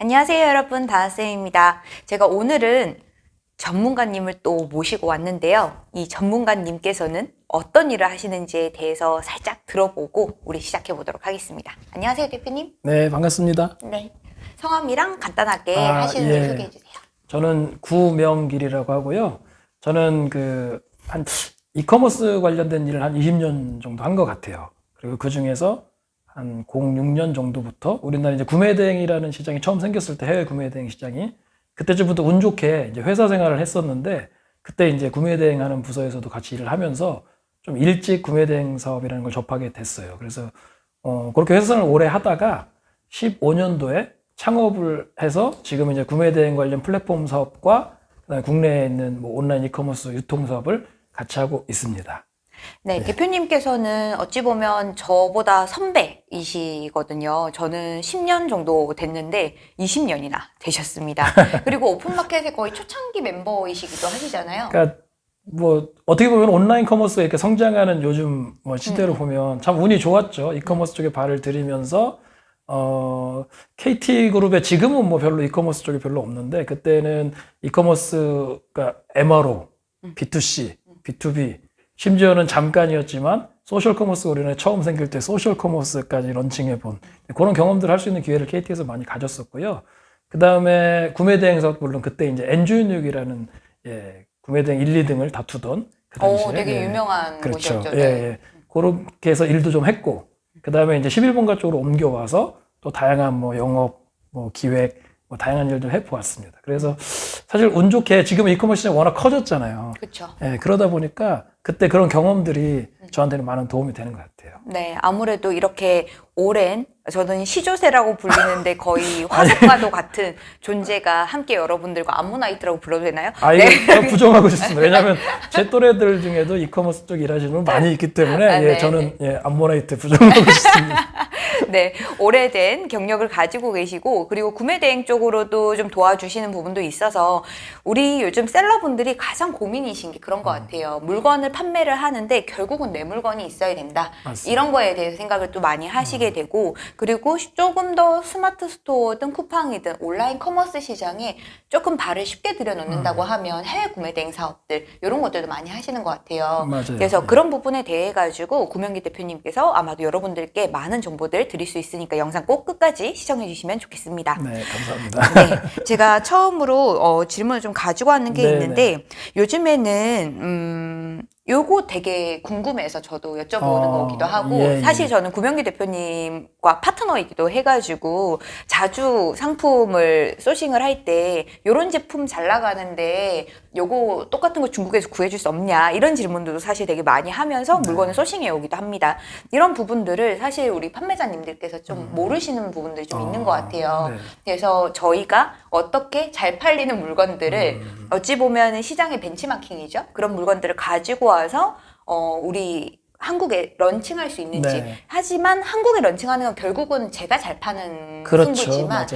안녕하세요 여러분, 다하쌤입니다. 제가 오늘은 전문가님을 또 모시고 왔는데요. 이 전문가님께서는 어떤 일을 하시는지에 대해서 살짝 들어보고 우리 시작해 보도록 하겠습니다. 안녕하세요 대표님. 네, 반갑습니다. 네. 성함이랑 간단하게 하시는 일 소개해 주세요. 저는 구명길이라고 하고요. 저는 한 이커머스 관련된 일을 한 20년 정도 한 것 같아요. 그리고 그 중에서 한 06년 정도부터 우리나라 이제 구매대행이라는 시장이 처음 생겼을 때, 해외 구매대행 시장이 그때쯤부터 운 좋게 이제 회사 생활을 했었는데, 그때 이제 구매대행하는 부서에서도 같이 일을 하면서 좀 일찍 구매대행 사업이라는 걸 접하게 됐어요. 그래서 그렇게 회사 생활을 오래 하다가 15년도에 창업을 해서 지금 이제 구매대행 관련 플랫폼 사업과 그다음에 국내에 있는 뭐 온라인 이커머스 유통 사업을 같이 하고 있습니다. 네, 대표님께서는 어찌 보면 저보다 선배이시거든요. 저는 10년 정도 됐는데 20년이나 되셨습니다. 그리고 오픈마켓의 거의 초창기 멤버이시기도 하시잖아요. 그러니까 뭐 어떻게 보면 온라인 커머스가 이렇게 성장하는 요즘 뭐 시대로 보면 참 운이 좋았죠. 이커머스 쪽에 발을 들이면서 KT그룹에 지금은 뭐 별로 이커머스 쪽이 별로 없는데, 그때는 이커머스가 MRO, B2C, B2B, 심지어는 잠깐이었지만 소셜 커머스가 우리나라에 처음 생길 때 소셜 커머스까지 런칭해본 그런 경험들을 할 수 있는 기회를 KT에서 많이 가졌었고요. 그 다음에 구매대행사, 물론 그때 이제 엔주인육이라는 구매대행 1, 2등을 다투던 그 당시에 되게 유명한 그렇죠. 곳이었죠. 네. 그렇게 해서 일도 좀 했고, 그 다음에 이제 11번가 쪽으로 옮겨와서 또 다양한 뭐 영업, 뭐 기획, 뭐 다양한 일들 해보았습니다. 그래서 사실 운 좋게 지금 이커머스 시장이 워낙 커졌잖아요. 그렇죠. 그러다 보니까 그때 그런 경험들이 저한테는 많은 도움이 되는 것 같아요. 네, 아무래도 이렇게 오랜, 저는 시조새라고 불리는데 거의 화석과도 같은 존재가 함께 여러분들과 암모나이트라고 불러도 되나요? 이거 부정하고 싶습니다. 왜냐하면 제 또래들 중에도 이커머스 쪽 일하시는 분 많이 있기 때문에 저는 암모나이트 부정하고 싶습니다. 네, 오래된 경력을 가지고 계시고, 그리고 구매대행 쪽으로도 좀 도와주시는 부분도 있어서 우리 요즘 셀러분들이 가장 고민이신 게 그런 것 같아요. 물건을 판매를 하는데 결국은 내 물건이 있어야 된다. 맞습니다. 이런 거에 대해서 생각을 또 많이 하시게 되고, 그리고 조금 더 스마트 스토어든 쿠팡이든 온라인 커머스 시장에 조금 발을 쉽게 들여놓는다고 하면 해외 구매대행 사업들, 이런 것들도 많이 하시는 것 같아요. 맞아요. 그래서 그런 부분에 대해 가지고 구명기 대표님께서 아마도 여러분들께 많은 정보들 드릴 수 있으니까 영상 꼭 끝까지 시청해 주시면 좋겠습니다. 네, 감사합니다. 네, 제가 처음으로 질문을 좀 가지고 왔는 게 있는데, 요즘에는 요거 되게 궁금해서 저도 여쭤보는 거기도 하고, 사실 저는 구명기 대표님과 파트너이기도 해가지고 자주 상품을 소싱을 할 때 요런 제품 잘 나가는데 요거 똑같은 거 중국에서 구해줄 수 없냐, 이런 질문들도 사실 되게 많이 하면서 물건을 소싱해 오기도 합니다. 이런 부분들을 사실 우리 판매자님들께서 좀 모르시는 부분들이 좀 있는 것 같아요. 그래서 저희가 어떻게 잘 팔리는 물건들을 어찌 보면 시장의 벤치마킹이죠. 그런 물건들을 가지고 와서 우리 한국에 런칭할 수 있는지. 하지만 한국에 런칭하는 건 결국은 제가 잘 파는 승부지만,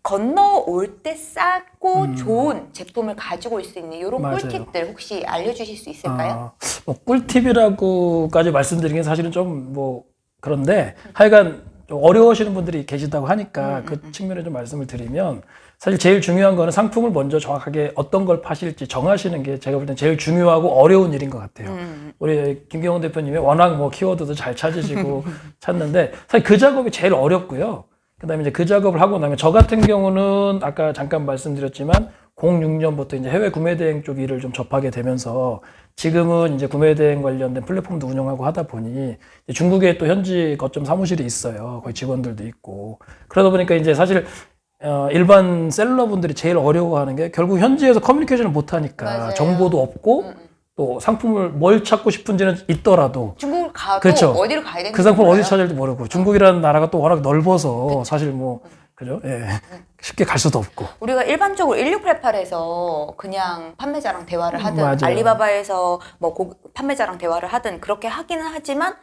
건너올 때 싸고 좋은 제품을 가지고 올 수 있는 이런 꿀팁들 혹시 알려주실 수 있을까요? 뭐 꿀팁이라고까지 말씀드리긴 사실은 좀 뭐 그런데, 하여간 좀 어려우시는 분들이 계시다고 하니까 그 측면에 좀 말씀을 드리면, 사실 제일 중요한 거는 상품을 먼저 정확하게 어떤 걸 파실지 정하시는 게 제가 볼 땐 제일 중요하고 어려운 일인 것 같아요. 우리 김경원 대표님이 워낙 뭐 키워드도 잘 찾으시고 찾는데, 사실 그 작업이 제일 어렵고요. 그 다음에 이제 그 작업을 하고 나면, 저 같은 경우는 아까 잠깐 말씀드렸지만 06년부터 이제 해외 구매대행 쪽 일을 좀 접하게 되면서 지금은 이제 구매대행 관련된 플랫폼도 운영하고 하다 보니 중국에 또 현지 거점 사무실이 있어요. 거기 직원들도 있고. 그러다 보니까 이제 사실 일반 셀러분들이 제일 어려워하는 게, 결국 현지에서 커뮤니케이션을 못하니까 정보도 없고 또 상품을 뭘 찾고 싶은지는 있더라도 중국을 가도 어디를 가야 되는지 그 상품을 어디 찾을지 모르고, 중국이라는 나라가 또 워낙 넓어서 사실 뭐 그죠? 쉽게 갈 수도 없고. 우리가 일반적으로 1688에서 그냥 판매자랑 대화를 하든 알리바바에서 뭐 판매자랑 대화를 하든 그렇게 하기는 하지만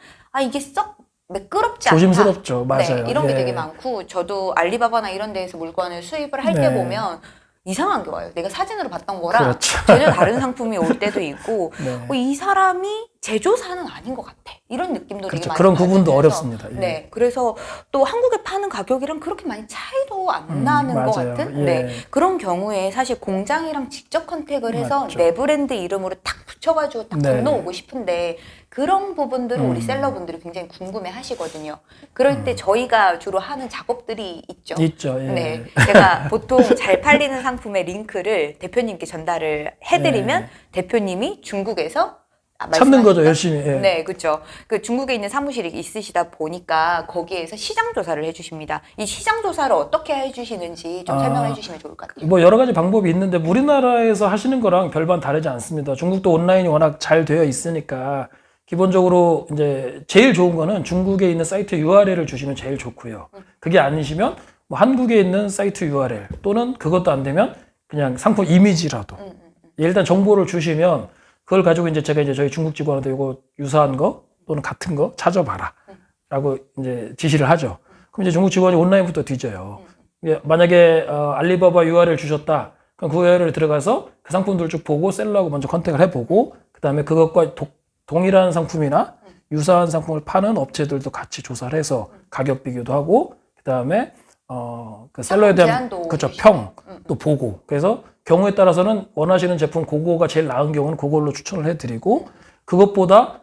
이게 썩 매끄럽지 않다. 조심스럽죠. 맞아요. 이런 게 되게 많고, 저도 알리바바나 이런 데에서 물건을 수입을 할 때 보면 이상한 게 와요. 내가 사진으로 봤던 거랑 전혀 다른 상품이 올 때도 있고, 이 사람이 제조사는 아닌 것 같아. 이런 느낌도 되게 그렇죠. 많이 그런 부분도 받으면서 어렵습니다. 예. 네, 그래서 또 한국에 파는 가격이랑 그렇게 많이 차이도 안 나는 것 맞아요. 같은 예. 네, 그런 경우에 사실 공장이랑 직접 컨택을 해서 맞죠. 내 브랜드 이름으로 딱 붙여가지고 딱 네. 건너오고 싶은데 그런 부분들을 우리 셀러분들이 굉장히 궁금해 하시거든요. 그럴 때 저희가 주로 하는 작업들이 있죠. 있죠. 예. 네, 제가 보통 잘 팔리는 상품의 링크를 대표님께 전달을 해드리면 대표님이 중국에서 찾는 거죠, 말씀하셨던? 열심히. 예. 네, 그렇죠. 그 중국에 있는 사무실이 있으시다 보니까 거기에서 시장 조사를 해주십니다. 이 시장 조사를 어떻게 해주시는지 좀 설명해 주시면 좋을 것 같아요. 뭐 여러 가지 방법이 있는데 우리나라에서 하시는 거랑 별반 다르지 않습니다. 중국도 온라인이 워낙 잘 되어 있으니까 기본적으로 이제 제일 좋은 거는 중국에 있는 사이트 URL을 주시면 제일 좋고요. 그게 아니시면 뭐 한국에 있는 사이트 URL 또는 그것도 안 되면 그냥 상품 이미지라도 일단 정보를 주시면 그걸 가지고 이제 제가 이제 저희 중국 직원한테 이거 유사한 거 또는 같은 거 찾아봐라 라고 이제 지시를 하죠. 그럼 이제 중국 직원이 온라인부터 뒤져요. 만약에 알리바바 URL 주셨다. 그럼 그 URL 들어가서 그 상품들 쭉 보고 셀러하고 먼저 컨택을 해보고 그 다음에 그것과 동일한 상품이나 유사한 상품을 파는 업체들도 같이 조사를 해서 가격 비교도 하고 그 다음에 그 셀러에 대한 그렇죠 평도 보고 그래서 경우에 따라서는 원하시는 제품 그거가 제일 나은 경우는 그걸로 추천을 해드리고 그것보다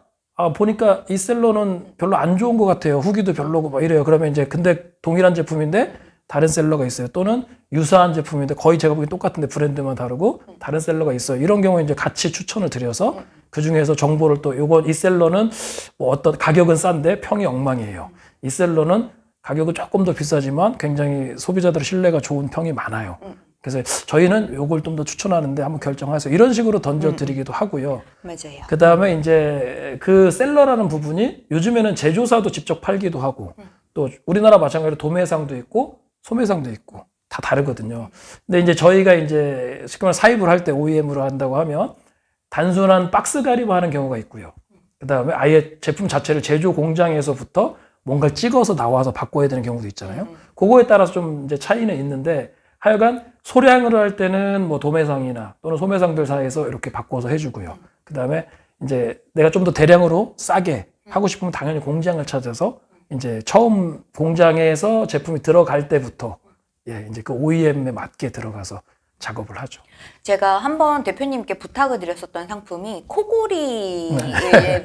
보니까 이 셀러는 별로 안 좋은 것 같아요. 후기도 별로고 막 이래요. 그러면 이제 근데 동일한 제품인데 다른 셀러가 있어요. 또는 유사한 제품인데 거의 제가 보기엔 똑같은데 브랜드만 다르고 다른 셀러가 있어요. 이런 경우에 이제 같이 추천을 드려서 그 중에서 정보를 또 이 셀러는 뭐 어떤 가격은 싼데 평이 엉망이에요. 이 셀러는 가격은 조금 더 비싸지만 굉장히 소비자들 신뢰가 좋은 평이 많아요. 그래서 저희는 요걸 좀 더 추천하는데 한번 결정하세요. 이런 식으로 던져드리기도 하고요. 맞아요. 그 다음에 이제 그 셀러라는 부분이 요즘에는 제조사도 직접 팔기도 하고 또 우리나라 마찬가지로 도매상도 있고 소매상도 있고 다 다르거든요. 근데 이제 저희가 이제 쉽게 말해 사입을 할 때 OEM으로 한다고 하면 단순한 박스 가리부하는 경우가 있고요. 그 다음에 아예 제품 자체를 제조 공장에서부터 뭔가를 찍어서 나와서 바꿔야 되는 경우도 있잖아요. 그거에 따라서 좀 이제 차이는 있는데 하여간 소량으로 할 때는 뭐 도매상이나 또는 소매상들 사이에서 이렇게 바꿔서 해주고요. 그 다음에 이제 내가 좀 더 대량으로 싸게 하고 싶으면 당연히 공장을 찾아서 이제 처음 공장에서 제품이 들어갈 때부터 이제 그 OEM에 맞게 들어가서 작업을 하죠. 제가 한번 대표님께 부탁을 드렸었던 상품이 코골이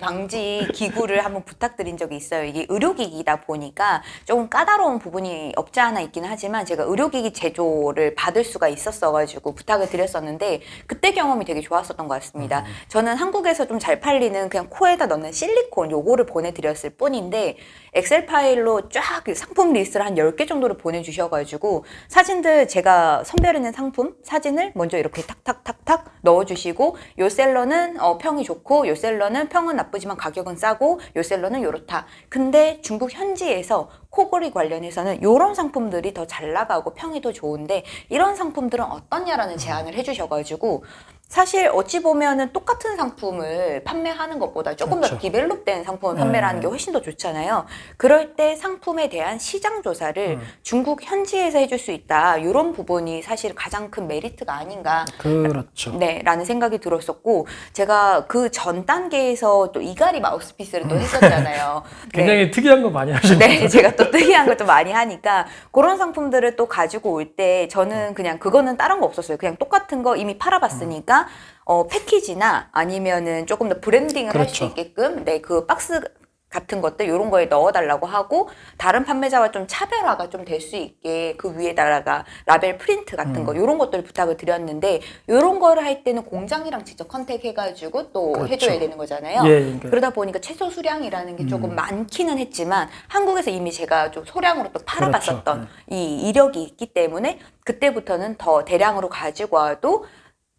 방지 기구를 한번 부탁드린 적이 있어요. 이게 의료기기다 보니까 조금 까다로운 부분이 없지 않아 있긴 하지만 제가 의료기기 제조를 받을 수가 있었어가지고 부탁을 드렸었는데 그때 경험이 되게 좋았었던 것 같습니다. 저는 한국에서 좀 잘 팔리는 그냥 코에다 넣는 실리콘 요거를 보내드렸을 뿐인데 엑셀 파일로 쫙 상품 리스트를 한 10개 정도를 보내주셔가지고 사진들 제가 선별해낸 상품 사진을 먼저 이렇게 탁탁탁탁 넣어주시고 요 셀러는 평이 좋고 요 셀러는 평은 나쁘지만 가격은 싸고 요 셀러는 요렇다. 근데 중국 현지에서 코골이 관련해서는 요런 상품들이 더 잘 나가고 평이 더 좋은데 이런 상품들은 어떠냐라는 제안을 해주셔가지고 사실 어찌 보면은 똑같은 상품을 판매하는 것보다 조금 더 디벨롭된 상품을 판매를 하는 게 훨씬 더 좋잖아요. 그럴 때 상품에 대한 시장 조사를 중국 현지에서 해줄 수 있다. 이런 부분이 사실 가장 큰 메리트가 아닌가. 그렇죠. 네, 라는 생각이 들었었고 제가 그 전 단계에서 또 이가리 마우스피스를 또 했었잖아요. 굉장히 특이한 거 많이 하시는 네, 제가 또 특이한 걸 좀 많이 하니까 그런 상품들을 또 가지고 올 때 저는 그냥 그거는 다른 거 없었어요. 그냥 똑같은 거 이미 팔아봤으니까 패키지나 아니면은 조금 더 브랜딩을 할 수 있게끔 그 박스 같은 것들 이런 거에 넣어달라고 하고 다른 판매자와 좀 차별화가 좀 될 수 있게 그 위에다가 라벨 프린트 같은 거 이런 것들을 부탁을 드렸는데 이런 거를 할 때는 공장이랑 직접 컨택해가지고 또 해줘야 되는 거잖아요. 그러다 보니까 최소 수량이라는 게 조금 많기는 했지만 한국에서 이미 제가 좀 소량으로 또 팔아봤었던 이 이력이 있기 때문에 그때부터는 더 대량으로 가지고 와도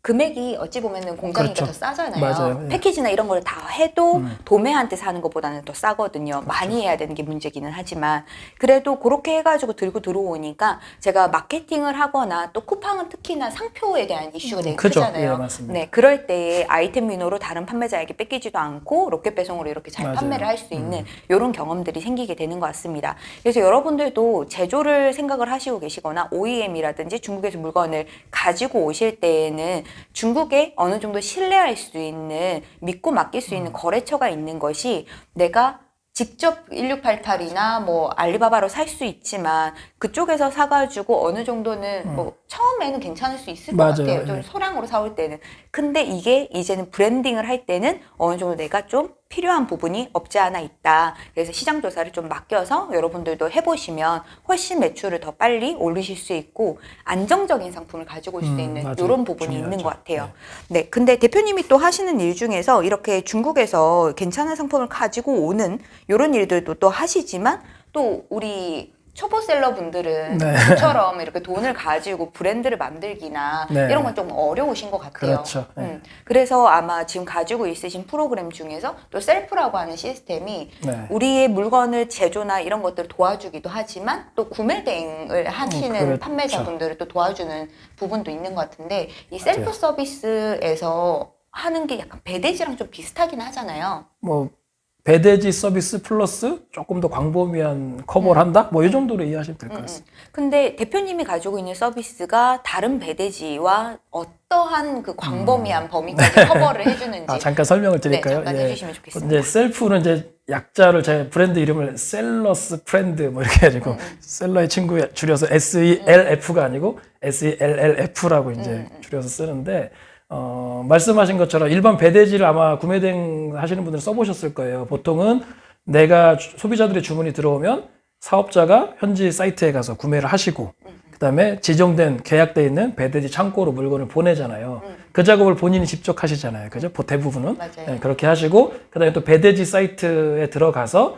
금액이 어찌 보면은 공장이니까 더 싸잖아요. 맞아요. 패키지나 이런 걸 다 해도 도매한테 사는 것보다는 더 싸거든요. 많이 해야 되는 게 문제기는 하지만 그래도 그렇게 해가지고 들고 들어오니까 제가 마케팅을 하거나 또 쿠팡은 특히나 상표에 대한 이슈가 되게 크잖아요. 맞습니다. 네, 그럴 때에 아이템 민호로 다른 판매자에게 뺏기지도 않고 로켓 배송으로 이렇게 잘 판매를 할 수 있는 이런 경험들이 생기게 되는 것 같습니다. 그래서 여러분들도 제조를 생각을 하시고 계시거나 OEM이라든지 중국에서 물건을 가지고 오실 때에는 중국에 어느 정도 신뢰할 수 있는, 믿고 맡길 수 있는 거래처가 있는 것이, 내가 직접 1688이나 뭐 알리바바로 살 수 있지만 그쪽에서 사가지고 어느 정도는 뭐 처음에는 괜찮을 수 있을 것 맞아요. 같아요. 좀 소량으로 사올 때는. 근데 이게 이제는 브랜딩을 할 때는 어느 정도 내가 좀 필요한 부분이 없지 않아 있다. 그래서 시장 조사를 좀 맡겨서 여러분들도 해보시면 훨씬 매출을 더 빨리 올리실 수 있고 안정적인 상품을 가지고 올 수 있는 맞아요. 이런 부분이 중요하죠. 있는 것 같아요. 네. 근데 대표님이 또 하시는 일 중에서 이렇게 중국에서 괜찮은 상품을 가지고 오는 이런 일들도 또 하시지만 또 우리 초보셀러 분들은 네. 저처럼 이렇게 돈을 가지고 브랜드를 만들기나 네. 이런 건 좀 어려우신 것 같아요. 그렇죠. 네. 그래서 아마 지금 가지고 있으신 프로그램 중에서 또 셀프라고 하는 시스템이 네. 우리의 물건을 제조나 이런 것들을 도와주기도 하지만 또 구매 대행을 하시는 그렇죠. 판매자분들을 또 도와주는 부분도 있는 것 같은데 이 셀프 맞아요. 서비스에서 하는 게 약간 배대지랑 좀 비슷하긴 하잖아요. 뭐 배대지 서비스 플러스 조금 더 광범위한 커버를 한다? 뭐 이 정도로 이해하시면 될 것 같습니다. 근데 대표님이 가지고 있는 서비스가 다른 배대지와 어떠한 그 광범위한 범위까지 커버를 해주는지 아, 잠깐 설명을 드릴까요? 잠깐 해주시면 좋겠습니다. 이제 셀프는 이제 약자를 제 브랜드 이름을 셀러스 프렌드 뭐 이렇게 해가지고 셀러의 친구 줄여서 SELF가 아니고 SELLF라고 이제 줄여서 쓰는데 말씀하신 것처럼 일반 배대지를 아마 구매 대행 하시는 분들은 써보셨을 거예요. 보통은 내가 소비자들의 주문이 들어오면 사업자가 현지 사이트에 가서 구매를 하시고 그다음에 지정된 계약돼 있는 배대지 창고로 물건을 보내잖아요. 그 작업을 본인이 직접 하시잖아요. 그죠? 대부분은. 맞아요. 네, 그렇게 하시고 그다음에 또 배대지 사이트에 들어가서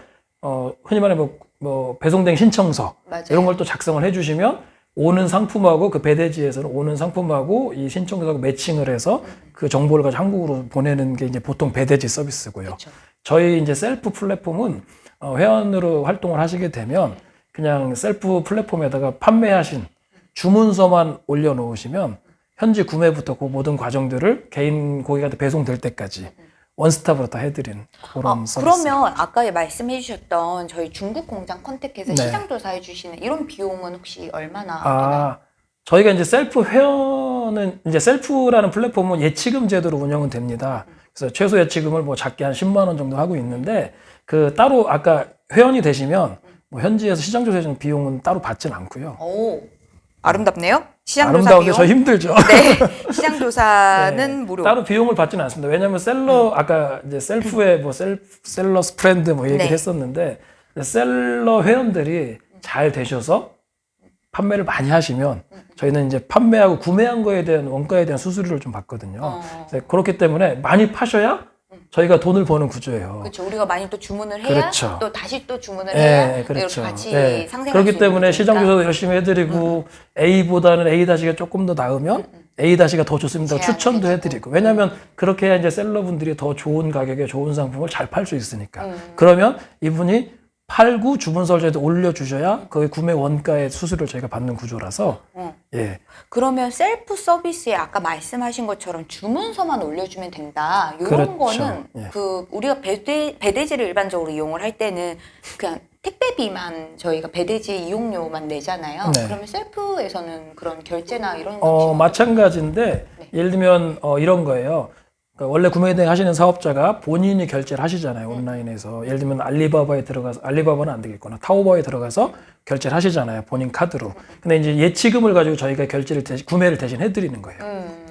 흔히 말해 뭐 배송된 신청서 맞아요. 이런 걸 또 작성을 해주시면 오는 상품하고 그 배대지에서는 오는 상품하고 이 신청서하고 매칭을 해서 그 정보를 가지고 한국으로 보내는 게 이제 보통 배대지 서비스고요. 그쵸. 저희 이제 셀프 플랫폼은 회원으로 활동을 하시게 되면 그냥 셀프 플랫폼에다가 판매하신 주문서만 올려놓으시면 현지 구매부터 그 모든 과정들을 개인 고객한테 배송될 때까지 원스톱으로 다 해드리는 그런 서비스. 그러면 아까 말씀해 주셨던 저희 중국 공장 컨택해서 네. 시장 조사해 주시는 이런 비용은 혹시 얼마나 되나요? 저희가 이제 셀프 회원은 이제 셀프라는 플랫폼은 예치금 제도로 운영은 됩니다. 그래서 최소 예치금을 뭐 작게 한 10만 원 정도 하고 있는데 그 따로 아까 회원이 되시면 뭐 현지에서 시장 조사해 주는 비용은 따로 받지는 않고요. 오, 아름답네요. 시장 조사 아름다운데 비용. 저 힘들죠. 네, 시장 조사는 네, 무료. 따로 비용을 받지는 않습니다. 왜냐하면 아까 이제 셀프의 뭐 셀러스 프렌드 뭐 얘기를 네. 했었는데 셀러 회원들이 잘 되셔서 판매를 많이 하시면 저희는 이제 판매하고 구매한 거에 대한 원가에 대한 수수료를 좀 받거든요. 그렇기 때문에 많이 파셔야 저희가 돈을 버는 구조예요. 그렇죠. 우리가 많이 또 주문을 해야 그렇죠. 또 다시 또 주문을 해야 네, 그렇죠. 이렇게 같이 네. 상생할 그렇기 수 때문에 있는 시장 거니까. 조사도 열심히 해드리고 A보다는 A-가 조금 더 나으면 A-가 더 좋습니다. 제안을 추천도 해주고. 해드리고. 왜냐하면 그렇게 해야 이제 셀러분들이 더 좋은 가격에 좋은 상품을 잘 팔 수 있으니까. 그러면 이분이 팔고 주문서를 저희한테 올려주셔야 그 구매 원가의 수수료를 저희가 받는 구조라서 예. 그러면 셀프 서비스에 아까 말씀하신 것처럼 주문서만 올려주면 된다. 이런 그렇죠. 거는 예. 그 우리가 배대지를 일반적으로 이용을 할 때는 그냥 택배비만 저희가 배대지 이용료만 내잖아요. 네. 그러면 셀프에서는 그런 결제나 이런 방식은 마찬가지인데 네. 예를 들면 이런 거예요. 그러니까 원래 구매 대행 하시는 사업자가 본인이 결제를 하시잖아요. 온라인에서. 예를 들면 알리바바에 들어가서 알리바바는 안 되겠구나. 타오바에 들어가서 결제를 하시잖아요. 본인 카드로. 근데 이제 예치금을 가지고 저희가 구매를 대신 해드리는 거예요.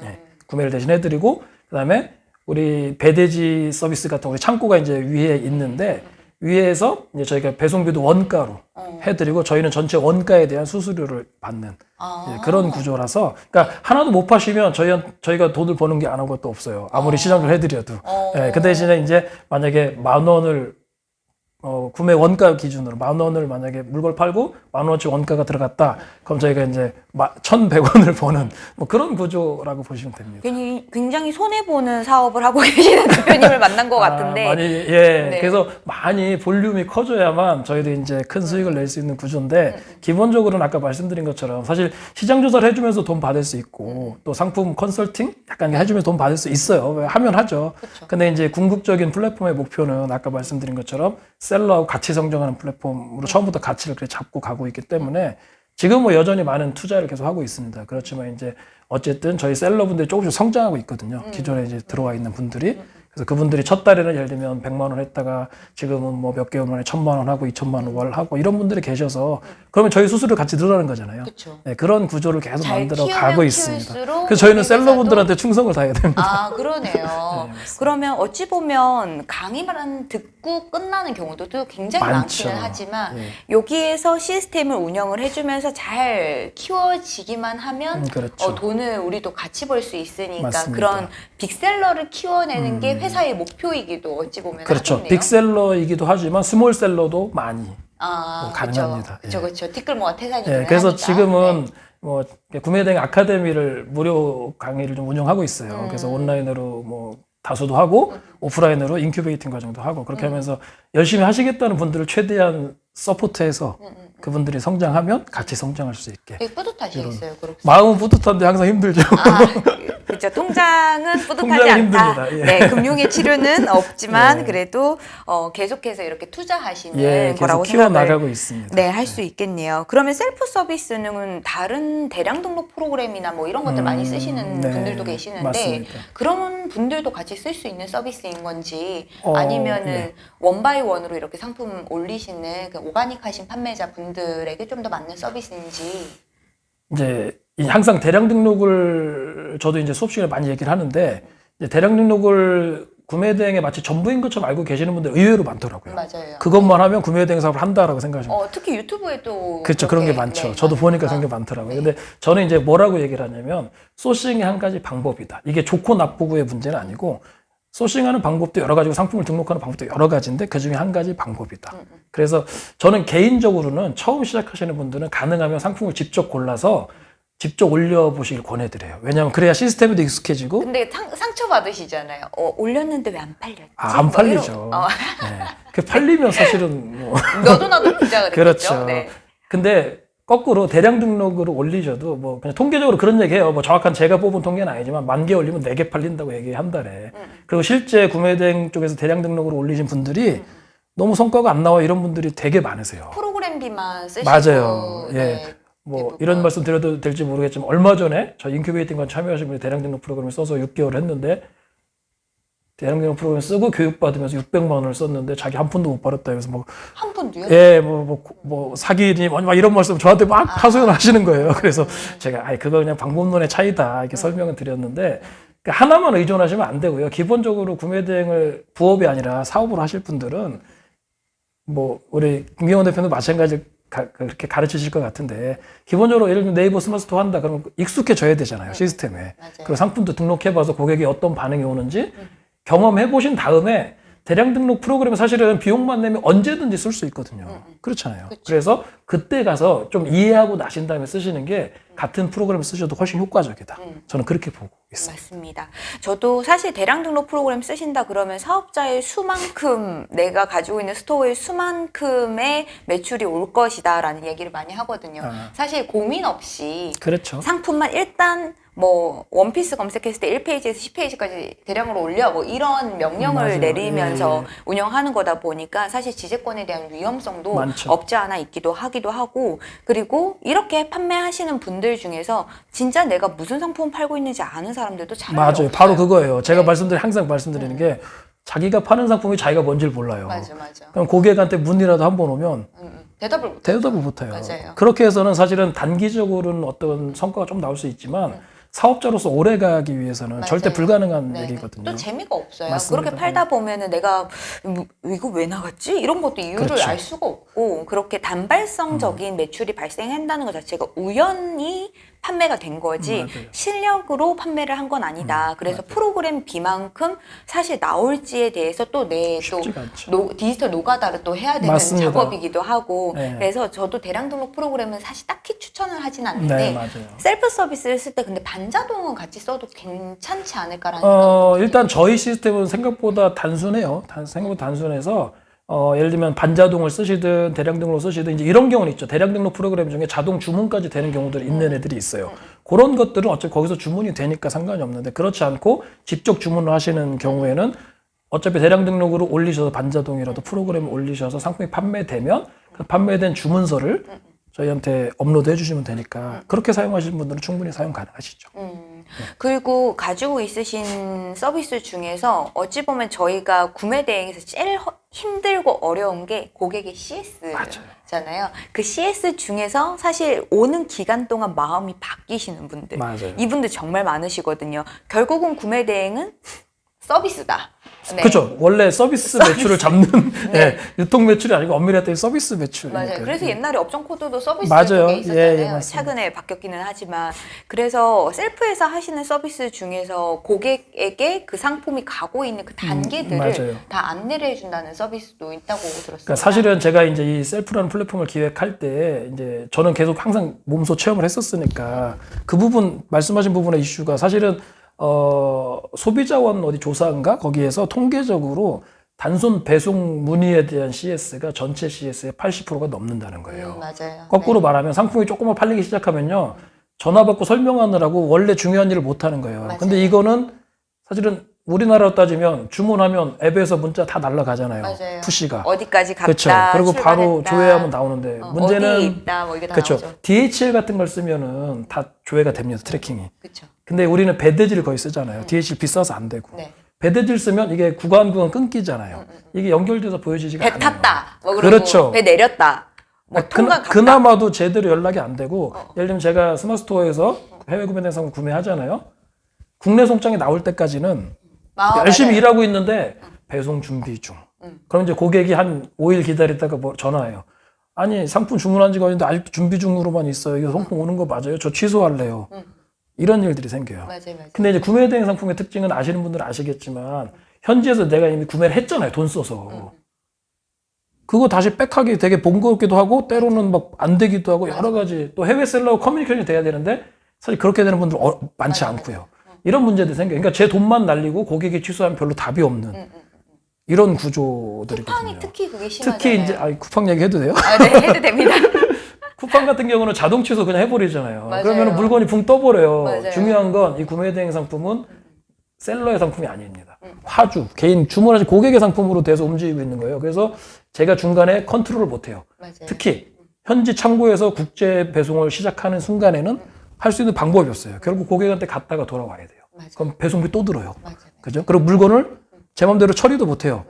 예, 구매를 대신 해드리고 그다음에 우리 배대지 서비스 같은 우리 창고가 이제 위에 있는데 위에서 이제 저희가 배송비도 원가로 해드리고 저희는 전체 원가에 대한 수수료를 받는 예, 그런 구조라서 그러니까 하나도 못 파시면 저희가 돈을 버는 게 아무것도 없어요. 아무리 시장을 해드려도. 예, 그 대신에 이제 만약에 10,000원을 구매 원가 기준으로 10,000원을 만약에 물건을 팔고 10,000원치 원가가 들어갔다. 그럼 저희가 이제 1,100원을 버는 뭐 그런 구조라고 보시면 됩니다. 굉장히 손해보는 사업을 하고 계시는 대표님을 만난 것 같은데. 네. 그래서 많이 볼륨이 커져야만 저희도 이제 큰 수익을 낼 수 있는 구조인데 기본적으로는 아까 말씀드린 것처럼 사실 시장 조사를 해주면서 돈 받을 수 있고 또 상품 컨설팅 약간 해주면서 돈 받을 수 있어요. 왜 하면 하죠. 그쵸. 근데 이제 궁극적인 플랫폼의 목표는 아까 말씀드린 것처럼 셀러하고 같이 성장하는 플랫폼으로 처음부터 가치를 그렇게 잡고 가고 있기 때문에 지금 뭐 여전히 많은 투자를 계속 하고 있습니다. 그렇지만 이제 어쨌든 저희 셀러분들이 조금씩 성장하고 있거든요. 기존에 이제 들어와 있는 분들이. 그래서 그분들이 첫 달에는 예를 들면 100만 원 했다가 지금은 뭐 몇 개월 만에 1000만 원 하고 2000만 원 하고 이런 분들이 계셔서 그러면 저희 수수료 같이 늘어나는 거잖아요. 그쵸. 네, 그런 구조를 계속 잘 만들어 키우면 가고 있습니다. 키울수록 그래서 저희는 고객 셀러분들한테 충성을 다해야 됩니다. 아, 그러네요. 그러면 어찌 보면 강의만 듣고 끝나는 경우도 굉장히 많죠. 많기는 하지만 예. 여기에서 시스템을 운영을 해주면서 잘 키워지기만 하면 그렇죠. 돈을 우리도 같이 벌 수 있으니까 맞습니다. 그런 빅셀러를 키워내는 게 회사의 목표이기도 어찌 보면 그렇죠. 하겠네요. 빅셀러이기도 하지만 스몰셀러도 많이 아, 가능합니다. 그렇죠. 예. 그렇죠. 티끌모아 태산이긴 예, 그래서 하니까. 지금은 네. 뭐 구매대행 아카데미를 무료 강의를 좀 운영하고 있어요. 그래서 온라인으로 뭐 다수도 하고 오프라인으로 인큐베이팅 과정도 하고 그렇게 하면서 열심히 하시겠다는 분들을 최대한 서포트해서 그분들이 성장하면 같이 성장할 수 있게. 되게 뿌듯하시겠어요. 그렇게. 마음은 뿌듯한데 항상 힘들죠. 아, 그렇죠. 통장은 뿌듯하지 통장은 않다. 힘듭니다. 예. 네, 금융의 치료는 없지만 예. 그래도 계속해서 이렇게 투자하시는 예, 계속 거라고 키워 생각을 나가고 있습니다. 네, 할 수 있겠네요. 그러면 셀프 서비스는 다른 대량 등록 프로그램이나 뭐 이런 것들 많이 쓰시는 네, 분들도 계시는데 맞습니다. 그런 분들도 같이 쓸 수 있는 서비스인 건지 아니면은 네. 원바이 원으로 이렇게 상품 올리시는 그 오가닉하신 판매자 분들에게 좀 더 맞는 서비스인지. 이제 항상 대량 등록을 저도 이제 수업 시간에 많이 얘기를 하는데 이제 대량 등록을 구매대행에 마치 전부인 것처럼 알고 계시는 분들 의외로 많더라고요. 맞아요. 그것만 하면 구매대행 사업을 한다라고 생각하시면 특히 유튜브에도 그렇죠. 그런 게 많죠. 네, 저도 보니까 많으니까. 그런 게 많더라고요. 네. 근데 저는 이제 뭐라고 얘기를 하냐면 소싱의 한 가지 방법이다. 이게 좋고 나쁘고의 문제는 아니고 소싱하는 방법도 여러 가지고 상품을 등록하는 방법도 여러 가지인데 그중에 한 가지 방법이다. 그래서 저는 개인적으로는 처음 시작하시는 분들은 가능하면 상품을 직접 골라서 직접 올려보시길 권해드려요. 왜냐하면 그래야 시스템에도 익숙해지고 근데 상처 받으시잖아요. 올렸는데 왜 안 팔렸지? 안 뭐 팔리죠. 이런- 네. 그 팔리면 사실은 뭐 너도 나도 부자가 됐겠죠. 그렇죠. 네. 근데 거꾸로 대량 등록으로 올리셔도 뭐 그냥 통계적으로 그런 얘기해요. 뭐 정확한 제가 뽑은 통계는 아니지만 10,000개 올리면 4개 팔린다고 얘기해 한 달에. 그리고 실제 구매대행 쪽에서 대량 등록으로 올리신 분들이 너무 성과가 안 나와 이런 분들이 되게 많으세요. 프로그램비만 쓰시고 맞아요. 예. 네, 뭐 대부분. 이런 말씀 드려도 될지 모르겠지만 얼마 전에 저 인큐베이팅관 참여하신 분이 대량 등록 프로그램을 써서 6개월 했는데 대량 등록 프로그램 쓰고 교육받으면서 600만 원을 썼는데 자기 한 푼도 못 벌었다. 그래서 뭐 한 푼도요? 예, 뭐 사기니 막 이런 말씀 저한테 막 하소연 하시는 거예요. 그래서 제가 그거 그냥 방법론의 차이다 이렇게 설명을 드렸는데 그러니까 하나만 의존하시면 안 되고요. 기본적으로 구매대행을 부업이 아니라 사업으로 하실 분들은 뭐 우리 김경원 대표도 마찬가지 그렇게 가르치실 것 같은데 기본적으로 예를 들면 네이버 스마트 스토어 한다 그러면 익숙해져야 되잖아요. 시스템에. 맞아요. 그리고 상품도 등록해봐서 고객이 어떤 반응이 오는지 경험해 보신 다음에 대량 등록 프로그램은 사실은 비용만 내면 언제든지 쓸 수 있거든요. 그렇잖아요. 그쵸. 그래서 그때 가서 좀 이해하고 나신 다음에 쓰시는 게 같은 프로그램 쓰셔도 훨씬 효과적이다. 저는 그렇게 보고 있어요. 맞습니다. 저도 사실 대량 등록 프로그램 쓰신다 그러면 사업자의 수만큼 내가 가지고 있는 스토어의 수만큼의 매출이 올 것이다라는 얘기를 많이 하거든요. 사실 고민 없이 그렇죠. 상품만 일단 뭐 원피스 검색했을 때 1페이지에서 10페이지까지 대량으로 올려 뭐 이런 명령을 맞아요. 내리면서 예. 운영하는 거다 보니까 사실 지재권에 대한 위험성도 많죠. 없지 않아 있기도 하기도 하고 그리고 이렇게 판매하시는 분들 중에서 진짜 내가 무슨 상품 팔고 있는지 아는 사람들도 잘 맞아요. 없어요. 바로 그거예요. 제가 네. 항상 말씀드리는 게 자기가 파는 상품이 자기가 뭔지를 몰라요. 맞아. 그럼 고객한테 문의라도 한 번 오면 대답을 못 대답을 못해요. 맞아요. 그렇게 해서는 사실은 단기적으로는 어떤 성과가 좀 나올 수 있지만 사업자로서 오래 가기 위해서는 맞아요. 절대 불가능한 네네. 얘기거든요. 또 재미가 없어요. 맞습니다. 그렇게 팔다 보면은 내가 이거 왜 나갔지? 이런 것도 이유를 그렇죠. 알 수가 없고 그렇게 단발성적인 매출이 발생한다는 것 자체가 우연히 판매가 된 거지 맞아요. 실력으로 판매를 한 건 아니다. 그래서 프로그램 비만큼 사실 나올지에 대해서 또 내 또 쉽지가 않죠. 디지털 노가다를 또 해야 되는 맞습니다. 작업이기도 하고 네. 그래서 저도 대량 등록 프로그램은 사실 딱히 추천을 하진 네, 않는데 맞아요. 셀프 서비스를 쓸 때 근데 반자동은 같이 써도 괜찮지 않을까라는 생각이 일단 저희 시스템은 생각보다 단순해요. 생각보다 단순해서 예를 들면 반자동을 쓰시든 대량 등록을 쓰시든 이제 이런 경우는 있죠. 대량 등록 프로그램 중에 자동 주문까지 되는 경우들이 있는 애들이 있어요. 그런 것들은 어차피 거기서 주문이 되니까 상관이 없는데 그렇지 않고 직접 주문을 하시는 경우에는 어차피 대량 등록으로 올리셔서 반자동이라도 프로그램을 올리셔서 상품이 판매되면 그 판매된 주문서를 저희한테 업로드 해주시면 되니까 그렇게 사용하시는 분들은 충분히 사용 가능하시죠. 그리고 가지고 있으신 서비스 중에서 어찌 보면 저희가 구매 대행에서 제일 힘들고 어려운 게 고객의 CS잖아요. 그 CS 중에서 사실 오는 기간 동안 마음이 바뀌시는 분들, 맞아요. 이분들 정말 많으시거든요. 결국은 구매 대행은 서비스다. 네. 그렇죠. 원래 서비스 매출을 잡는 네. 유통 매출이 아니고 엄밀히 따지면 서비스 매출. 맞아요. 그래서 옛날에 업종 코드도 서비스 맞아요. 쪽에 있었잖아요. 예, 최근에 바뀌었기는 하지만 그래서 셀프에서 하시는 서비스 중에서 고객에게 그 상품이 가고 있는 그 단계들을 다 안내를 해준다는 서비스도 있다고 들었어요. 그러니까 사실은 제가 이제 이 셀프라는 플랫폼을 기획할 때 이제 저는 계속 항상 몸소 체험을 했었으니까 그 부분 말씀하신 부분의 이슈가 사실은 소비자원 어디 조사인가 거기에서 통계적으로 단순 배송 문의에 대한 CS가 전체 CS의 80%가 넘는다는 거예요. 맞아요. 거꾸로 말하면 상품이 조금만 팔리기 시작하면요. 전화 받고 설명하느라고 원래 중요한 일을 못 하는 거예요. 맞아요. 근데 이거는 사실은 우리나라로 따지면 주문하면 앱에서 문자 다 날라가잖아요. 맞아요. 푸시가. 어디까지 갔다. 그렇죠. 그리고 바로 출발했다. 조회하면 나오는데 문제는 어디에 있다. 뭐 이게 다 그렇죠. 나오죠. DHL 같은 걸 쓰면은 다 조회가 됩니다. 트래킹이. 그렇죠. 근데 우리는 배대지를 거의 쓰잖아요. DHL 비싸서 안 되고. 네. 배대지를 쓰면 이게 구간 끊기잖아요. 이게 연결돼서 보여지지가 배 않아요. 탔다. 뭐 그렇죠. 배 내렸다. 뭐 통관 갔다. 그나마도 제대로 연락이 안 되고 예를 들면 제가 스마트스토어에서 해외 구매 대상 구매하잖아요. 국내 송장이 나올 때까지는 열심히 맞아요. 일하고 있는데 배송 준비 중. 그럼 이제 고객이 한 5일 기다렸다가 뭐 전화해요. 아니 상품 주문한 지가 있는데 아직도 준비 중으로만 있어요. 이거 상품 오는 거 맞아요? 저 취소할래요. 이런 일들이 생겨요. 맞아요. 근데 이제 구매 대행 상품의 특징은 아시는 분들은 아시겠지만 현지에서 내가 이미 구매를 했잖아요. 돈 써서. 그거 다시 백하기 되게 번거롭기도 하고 때로는 막 안 되기도 하고 여러 가지 또 해외 셀러하고 커뮤니케이션이 돼야 되는데 사실 그렇게 되는 분들 많지 않고요. 이런 문제들이 생겨요. 그러니까 제 돈만 날리고 고객이 취소하면 별로 답이 없는 이런 구조들이거든요. 쿠팡이 특히 그게 심하잖아요. 특히 이제 쿠팡 얘기 해도 돼요? 네, 해도 됩니다. 쿠팡 같은 경우는 자동 취소 그냥 해버리잖아요. 맞아요. 그러면 물건이 붕 떠버려요. 맞아요. 중요한 건 이 구매 대행 상품은 셀러의 상품이 아닙니다. 화주, 개인 주문하신 고객의 상품으로 돼서 움직이고 있는 거예요. 그래서 제가 중간에 컨트롤을 못해요. 맞아요. 특히 현지 창고에서 국제 배송을 시작하는 순간에는 할 수 있는 방법이 없어요. 결국 고객한테 갔다가 돌아와야 돼요. 맞아요. 그럼 배송비 또 들어요. 맞아요. 그죠? 그리고 물건을 제 맘대로 처리도 못해요.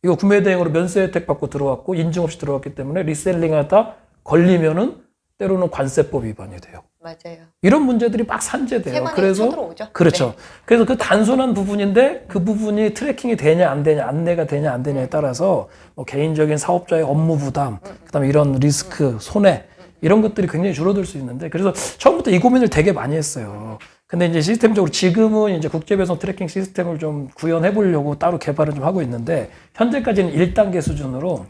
이거 구매 대행으로 면세 혜택 받고 들어왔고 인증 없이 들어왔기 때문에 리셀링하다 걸리면은 때로는 관세법 위반이 돼요. 맞아요. 이런 문제들이 막 산재돼요. 그래서 쳐들어오죠. 그렇죠. 네. 그래서 그 단순한 부분인데 그 부분이 트래킹이 되냐 안 되냐, 안내가 되냐 안 되냐에 따라서 뭐 개인적인 사업자의 업무 부담, 그다음에 이런 리스크, 손해 이런 것들이 굉장히 줄어들 수 있는데 그래서 처음부터 이 고민을 되게 많이 했어요. 근데 이제 시스템적으로 지금은 이제 국제배송 트래킹 시스템을 좀 구현해 보려고 따로 개발을 좀 하고 있는데 현재까지는 1단계 수준으로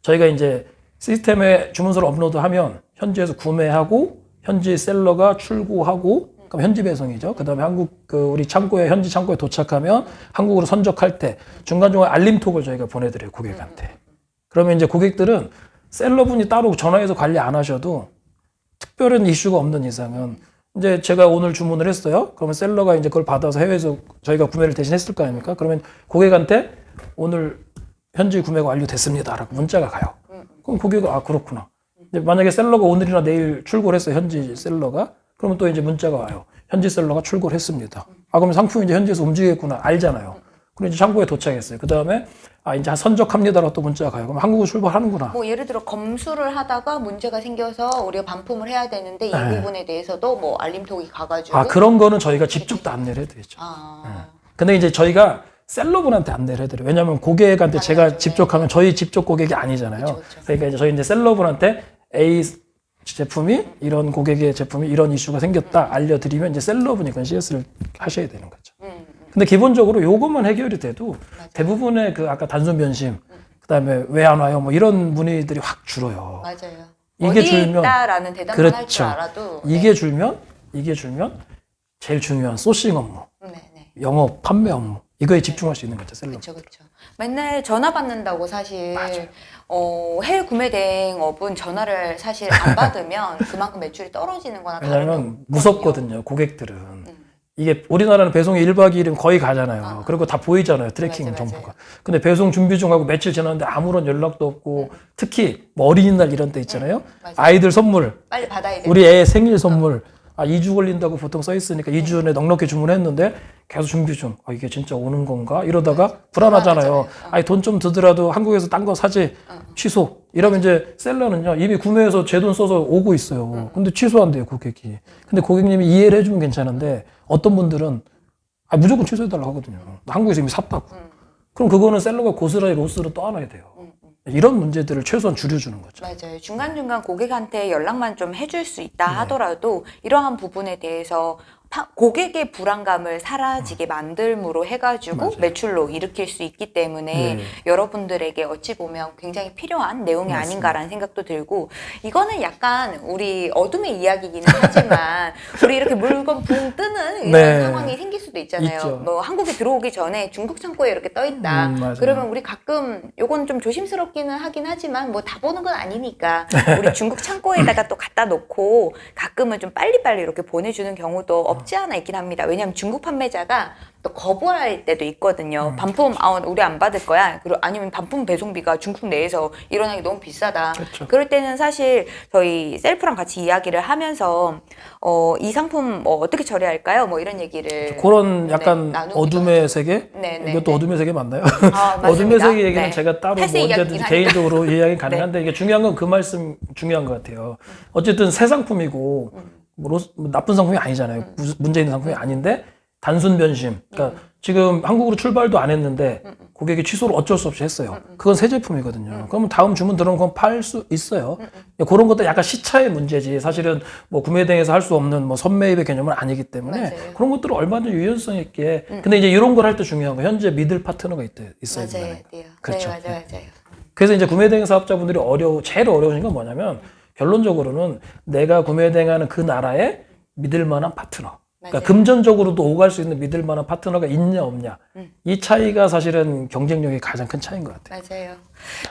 저희가 이제 시스템에 주문서를 업로드하면 현지에서 구매하고 현지 셀러가 출고하고 그럼 현지 배송이죠. 그다음에 한국 우리 창고에 현지 창고에 도착하면 한국으로 선적할 때 중간중간 알림톡을 저희가 보내드려요 고객한테. 그러면 이제 고객들은 셀러분이 따로 전화해서 관리 안 하셔도 특별한 이슈가 없는 이상은 이제 제가 오늘 주문을 했어요. 그러면 셀러가 이제 그걸 받아서 해외에서 저희가 구매를 대신했을 거 아닙니까? 그러면 고객한테 오늘 현지 구매가 완료됐습니다라고 문자가 가요. 그럼 고객은 아 그렇구나. 이제 만약에 셀러가 오늘이나 내일 출고를 했어요. 현지 셀러가. 그러면 또 이제 문자가 와요. 현지 셀러가 출고를 했습니다. 아 그러면 상품이 이제 현지에서 움직이겠구나 알잖아요. 그럼 이제 창고에 도착했어요. 그 다음에 아 이제 선적합니다라고 또 문자가 가요. 그럼 한국으로 출발하는구나. 뭐 예를 들어 검수를 하다가 문제가 생겨서 우리가 반품을 해야 되는데 이 부분에 대해서도 뭐 알림톡이 가가지고 아 그런 거는 저희가 직접 다 안내를 해드리죠. 근데 이제 저희가 셀러분한테 안내를 해드려요. 왜냐하면 고객한테 제가 직접 하면 저희 직접 고객이 아니잖아요. 그쵸. 그러니까 이제 저희 이제 셀러분한테 A 제품이 이런 고객의 제품이 이런 이슈가 생겼다 알려드리면 이제 셀러분이 그건 CS를 하셔야 되는 거죠. 근데 기본적으로 요것만 해결이 돼도 맞아요. 대부분의 그 아까 단순 변심, 그다음에 왜 안 와요? 뭐 이런 문의들이 확 줄어요. 맞아요. 이게 어디 줄면 있다라는 대답만 그렇죠. 할 줄 알아도 이게 줄면 제일 중요한 소싱 업무, 네. 영업, 판매 업무 이거에 집중할 수 있는 거죠 셀러. 그렇죠. 맨날 전화 받는다고 사실 맞아요. 해외 구매 대행업은 전화를 사실 안 받으면 그만큼 매출이 떨어지는 거나 왜냐하면 다름없거든요. 무섭거든요 고객들은. 이게 우리나라는 배송이 1박 2일이면 거의 가잖아요. 그리고 다 보이잖아요. 트래킹 맞아요, 정보가. 맞아요. 근데 배송 준비 중하고 며칠 지났는데 아무런 연락도 없고 특히 뭐 어린이날 이런 때 있잖아요. 맞아요. 아이들 선물, 빨리 받아야 돼. 우리 애 생일 선물. 2주 걸린다고 보통 써 있으니까 2주 전에 넉넉히 주문했는데 계속 준비 중. 이게 진짜 오는 건가? 이러다가 불안하잖아요. 아니 돈 좀 들더라도 한국에서 딴 거 사지. 취소. 이러면 이제 셀러는요. 이미 구매해서 제 돈 써서 오고 있어요. 근데 취소한대요, 고객이. 근데 고객님이 이해를 해주면 괜찮은데 어떤 분들은 무조건 취소해달라고 하거든요. 한국에서 이미 샀다고. 그럼 그거는 셀러가 고스란히 로스로 떠안아야 돼요. 이런 문제들을 최소한 줄여주는 거죠. 맞아요. 중간중간 고객한테 연락만 좀 해줄 수 있다 하더라도 이러한 부분에 대해서 고객의 불안감을 사라지게 만들므로 해가지고 맞아요. 매출로 일으킬 수 있기 때문에 여러분들에게 어찌 보면 굉장히 필요한 내용이 아닌가라는 생각도 들고, 이거는 약간 우리 어둠의 이야기이기는 하지만 우리 이렇게 물건 붕 뜨는 이런 상황이 생길 수도 있잖아요. 있죠. 뭐 한국에 들어오기 전에 중국 창고에 이렇게 떠 있다. 맞아요. 그러면 우리 가끔 요건 좀 조심스럽기는 하긴 하지만 뭐 다 보는 건 아니니까 우리 중국 창고에다가 또 갖다 놓고 가끔은 좀 빨리빨리 이렇게 보내주는 경우도 없지 않아 있긴 합니다. 왜냐하면 중국 판매자가 또 거부할 때도 있거든요. 반품 우리 안 받을 거야. 그리고 아니면 반품 배송비가 중국 내에서 일어나기 너무 비싸다. 그렇죠. 그럴 때는 사실 저희 셀프랑 같이 이야기를 하면서 이 상품 뭐 어떻게 처리할까요? 뭐 이런 얘기를 그런 약간 나누기도 어둠의 하죠. 세계? 네. 이것도 어둠의 세계 맞나요? 맞습니다. 어둠의 세계 얘기는 네. 제가 따로 뭐 탈세 이야기긴 언제든지 하니까. 개인적으로 이야기 가능한데 이게 중요한 건 그 말씀 중요한 것 같아요. 어쨌든 새 상품이고 뭐 나쁜 상품이 아니잖아요. 문제 있는 상품이 아닌데 단순 변심. 그러니까 지금 한국으로 출발도 안 했는데 고객이 취소를 어쩔 수 없이 했어요. 그건 새 제품이거든요. 그러면 다음 주문 들어오면 그건 팔 수 있어요. 그런 것도 약간 시차의 문제지. 사실은 뭐 구매대행에서 할 수 없는 뭐 선매입의 개념은 아니기 때문에 맞아요. 그런 것들을 얼마든지 유연성 있게. 근데 이제 이런 걸 할 때 중요한 거 현재 믿을 파트너가 있어야 맞아요. 돼요. 그렇죠. 네, 맞아요. 그래서 이제 구매대행 사업자분들이 제일 어려우신 건 뭐냐면 결론적으로는 내가 구매대행하는 그 나라에 믿을 만한 파트너. 그러니까 금전적으로도 오갈 수 있는 믿을 만한 파트너가 있냐 없냐. 이 차이가 사실은 경쟁력의 가장 큰 차이인 것 같아요. 맞아요.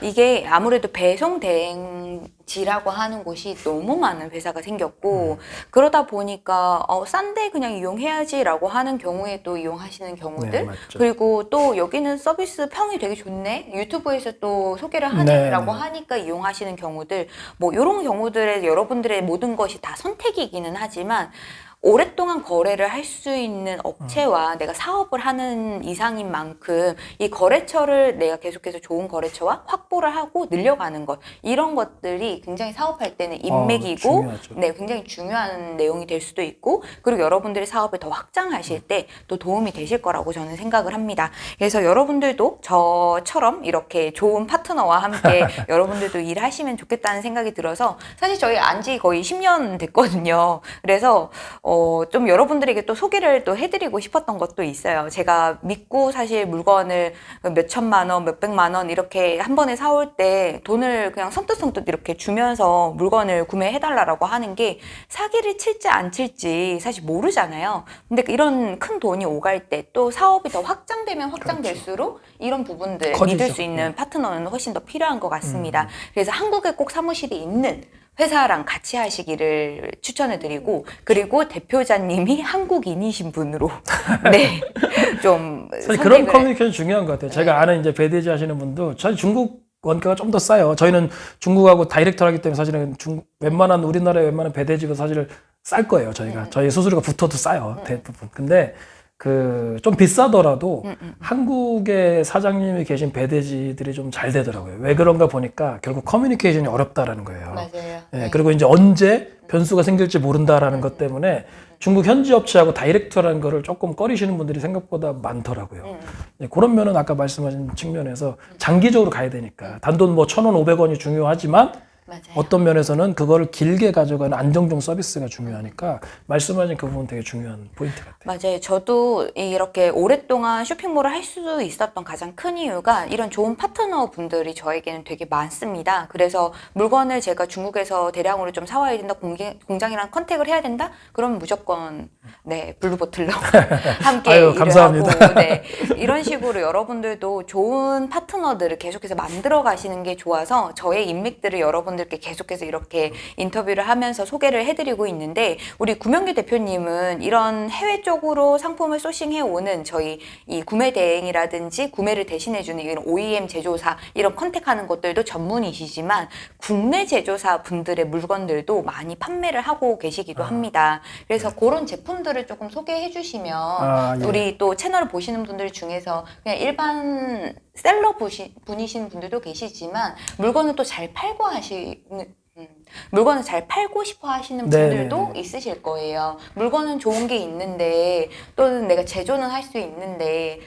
이게 아무래도 배송 대행지라고 하는 곳이 너무 많은 회사가 생겼고 그러다 보니까 싼데 그냥 이용해야지라고 하는 경우에 또 이용하시는 경우들, 네, 맞죠. 그리고 또 여기는 서비스 평이 되게 좋네, 유튜브에서 또 소개를 하네라고 하니까 이용하시는 경우들, 뭐 이런 경우들에 여러분들의 모든 것이 다 선택이기는 하지만 오랫동안 거래를 할 수 있는 업체와 내가 사업을 하는 이상인 만큼 이 거래처를 내가 계속해서 좋은 거래처와 확보를 하고 늘려가는 것, 이런 것들이 굉장히 사업할 때는 인맥이고 중요하죠. 네, 굉장히 중요한 내용이 될 수도 있고, 그리고 여러분들이 사업을 더 확장하실 때 또 도움이 되실 거라고 저는 생각을 합니다. 그래서 여러분들도 저처럼 이렇게 좋은 파트너와 함께 여러분들도 일하시면 좋겠다는 생각이 들어서, 사실 저희 안지 거의 10년 됐거든요. 그래서 좀 여러분들에게 또 소개를 또 해드리고 싶었던 것도 있어요. 제가 믿고 사실 물건을 몇 천만 원, 몇 백만 원 이렇게 한 번에 사올 때 돈을 그냥 선뜻선뜻 이렇게 주면서 물건을 구매해달라고 하는 게 사기를 칠지 안 칠지 사실 모르잖아요. 근데 이런 큰 돈이 오갈 때 또 사업이 더 확장되면 확장될수록 이런 부분들 커지죠. 믿을 수 있는 파트너는 훨씬 더 필요한 것 같습니다. 그래서 한국에 꼭 사무실이 있는 회사랑 같이 하시기를 추천을 드리고, 그리고 대표자님이 한국인이신 분으로 네, 좀 사실 그런 커뮤니케이션 중요한 것 같아요. 제가 아는 이제 배대지 하시는 분도 사실 중국 원가가 좀 더 싸요. 저희는 중국하고 다이렉트하기 때문에 사실은 웬만한 우리나라의 웬만한 배대지가 사실 쌀 거예요. 저희 수수료가 붙어도 싸요. 대부분. 근데 좀 비싸더라도 한국의 사장님이 계신 배대지들이 좀 잘 되더라고요. 왜 그런가 보니까 결국 커뮤니케이션이 어렵다라는 거예요. 맞아요. 예, 그리고 이제 언제 변수가 생길지 모른다라는 것 때문에 중국 현지 업체하고 다이렉트라는 거를 조금 꺼리시는 분들이 생각보다 많더라고요. 예, 그런 면은 아까 말씀하신 측면에서 장기적으로 가야 되니까 단돈 뭐 1,000원, 500원이 중요하지만 맞아요. 어떤 면에서는 그거를 길게 가져가는 안정적 서비스가 중요하니까 말씀하신 그 부분 되게 중요한 포인트 같아요. 맞아요. 저도 이렇게 오랫동안 쇼핑몰을 할 수 있었던 가장 큰 이유가 이런 좋은 파트너 분들이 저에게는 되게 많습니다. 그래서 물건을 제가 중국에서 대량으로 좀 사와야 된다, 공장이랑 컨택을 해야 된다? 그러면 무조건 네, 블루보틀로 함께 아유, 일을 감사합니다. 하고 네, 이런 식으로 여러분들도 좋은 파트너들을 계속해서 만들어 가시는 게 좋아서 저의 인맥들을 여러분 여러분들께 계속해서 이렇게 인터뷰를 하면서 소개를 해드리고 있는데, 우리 구명규 대표님은 이런 해외 쪽으로 상품을 소싱해 오는 저희 이 구매 대행이라든지 구매를 대신해주는 이런 OEM 제조사 이런 컨택하는 것들도 전문이시지만 국내 제조사 분들의 물건들도 많이 판매를 하고 계시기도 합니다. 그래서 그런 제품들을 조금 소개해 주시면 예. 우리 또 채널을 보시는 분들 중에서 그냥 일반 셀러 분이신 분들도 계시지만 물건을 또 잘 팔고 물건을 잘 팔고 싶어 하시는 분들도 네네네. 있으실 거예요. 물건은 좋은 게 있는데 또는 내가 제조는 할 수 있는데